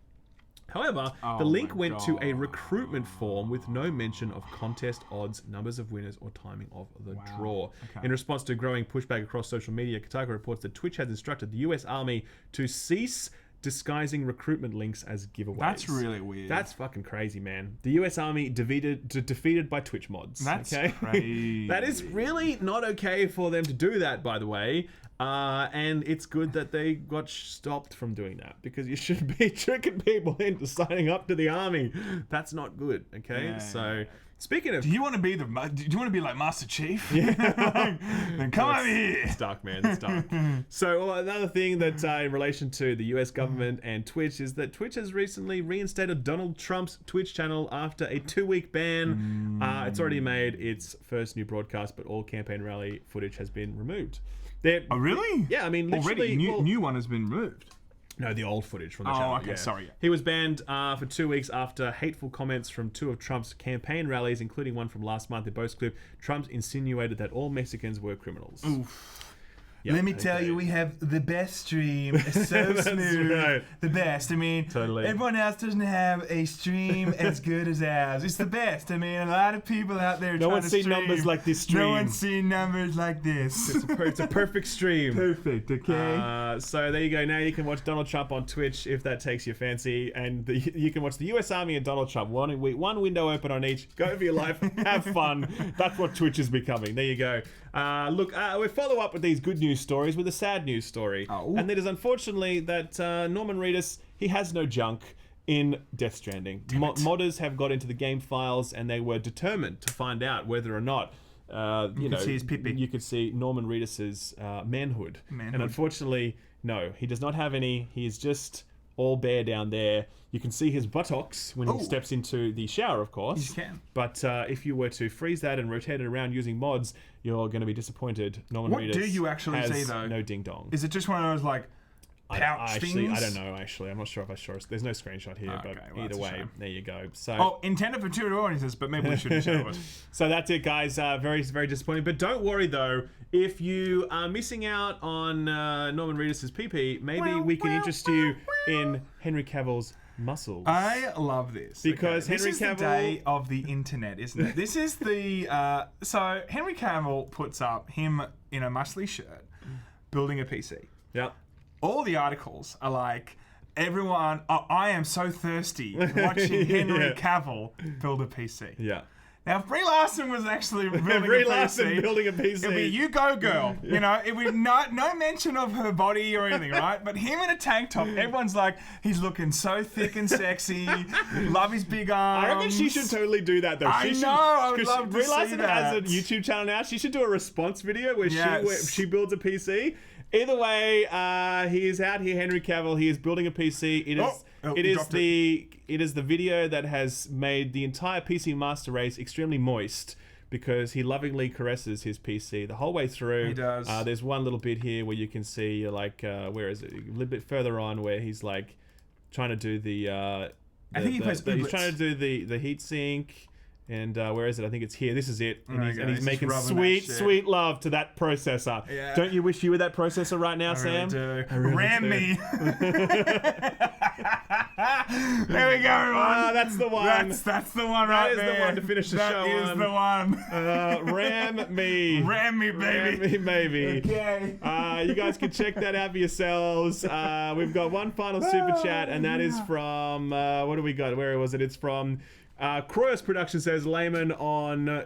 However, the link went to a recruitment form with no mention of contest odds, numbers of winners, or timing of the draw. Okay. In response to growing pushback across social media, Kotaku reports that Twitch has instructed the US Army to cease disguising recruitment links as giveaways. That's really weird. That's fucking crazy, man. The US Army defeated by Twitch mods. That's okay? crazy. That is really not okay for them to do that, by the way. And it's good that they got stopped from doing that because you shouldn't be tricking people into signing up to the army. That's not good. Okay, Yeah. Speaking of, Do you want to be like Master Chief? Yeah. Then come over here. it's dark, man. It's dark. So another thing that in relation to the US government and Twitch is that Twitch has recently reinstated Donald Trump's Twitch channel after a 2-week ban. It's already made its first new broadcast, but all campaign rally footage has been removed. Oh, really? Yeah, I mean, literally, already new one has been removed. No, the old footage from the channel. Oh, okay, yeah. sorry. He was banned for 2 weeks after hateful comments from 2 of Trump's campaign rallies, including one from last month. In both clips, Trump insinuated that all Mexicans were criminals. Oof. Yep, Let me tell you, we have the best stream. It's so smooth. right. The best. I mean, Totally. everyone else doesn't have a stream as good as ours. It's the best. I mean, a lot of people out there No trying one's to seen stream. numbers like this stream. No one's seen numbers like this. It's a perfect stream. Perfect, okay? So there you go. Now you can watch Donald Trump on Twitch if that takes your fancy, and you can watch the US Army and Donald Trump. One window open on each. Go for your life. Have fun. That's what Twitch is becoming. There you go. Look, we follow up with these good news stories with a sad news story. Oh. And it is unfortunately that Norman Reedus, he has no junk in Death Stranding. Modders have got into the game files and they were determined to find out whether or not you know, see his pippy. you could see Norman Reedus's manhood. And unfortunately, no, he does not have any. He is just all bare down there. You can see his buttocks when he steps into the shower, of course. You can. But if you were to freeze that and rotate it around using mods, you're going to be disappointed. Norman What Reedus do you actually has see, though? no ding dong. Is it just one of those, like, pouch things? I don't know, actually. I'm not sure if I saw it. There's no screenshot here, Okay, but well, either that's a way, shame. there you go. So, Oh, intended for two audiences, but maybe we shouldn't show it. so that's it, guys. Very, very disappointing. But don't worry, though. If you are missing out on Norman Reedus's PP, maybe we can interest you in Henry Cavill's muscles. I love this. Because this Henry is the Cavill- day of the internet, isn't it? This is the... so, Henry Cavill puts up him in a muscly shirt, building a PC. Yep. All the articles are like, everyone... Oh, I am so thirsty watching Henry Yeah. Cavill build a PC. Yeah. Now, if Brie Larson was actually building Brie a PC... Larson building a PC. It'd be you go girl, you know. It would no mention of her body or anything, right? But him in a tank top, everyone's like, he's looking so thick and sexy. Love his big arms. I reckon she should totally do that, though. I know, I would love to Brie see Larson has a that. YouTube channel now. She should do a response video where Yes. she builds a PC. Either way, he is out here, Henry Cavill. He is building a PC. It is the video that has made the entire PC master race extremely moist because he lovingly caresses his PC the whole way through. He does. There's one little bit here where you can see, like, where is it? A little bit further on where he's like trying to do the. I think he plays he's Ooblets. trying to do the heat sink. And where is it? I think it's here. This is it. And Okay, he's he's making rubbing that sweet, shit. sweet love to that processor. Yeah. Don't you wish you were that processor right now, I Sam? really do. I really Ram do. me. There we go, everyone. That's the one. That's the one right there. That is the one to finish the show That is on. the one. Ram me. Ram me, baby. Ram me, baby. Okay. You guys can check that out for yourselves. We've got one final super chat, and that is from what do we got? Where was it? It's from Kroyos Production says, Layman on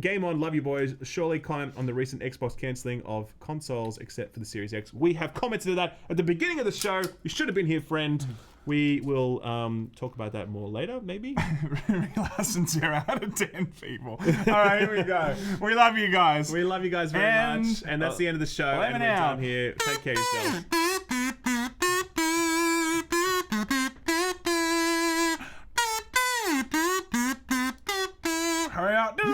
Game On, love you boys. Surely comment on the recent Xbox cancelling of consoles except for the Series X. We have commented on that at the beginning of the show. You should have been here, friend. We will talk about that more later, maybe. Larson, 0 out of 10 people. All right, here we go. We love you guys. We love you guys very much. And that's the end of the show. And we're done here. Take care of yourselves.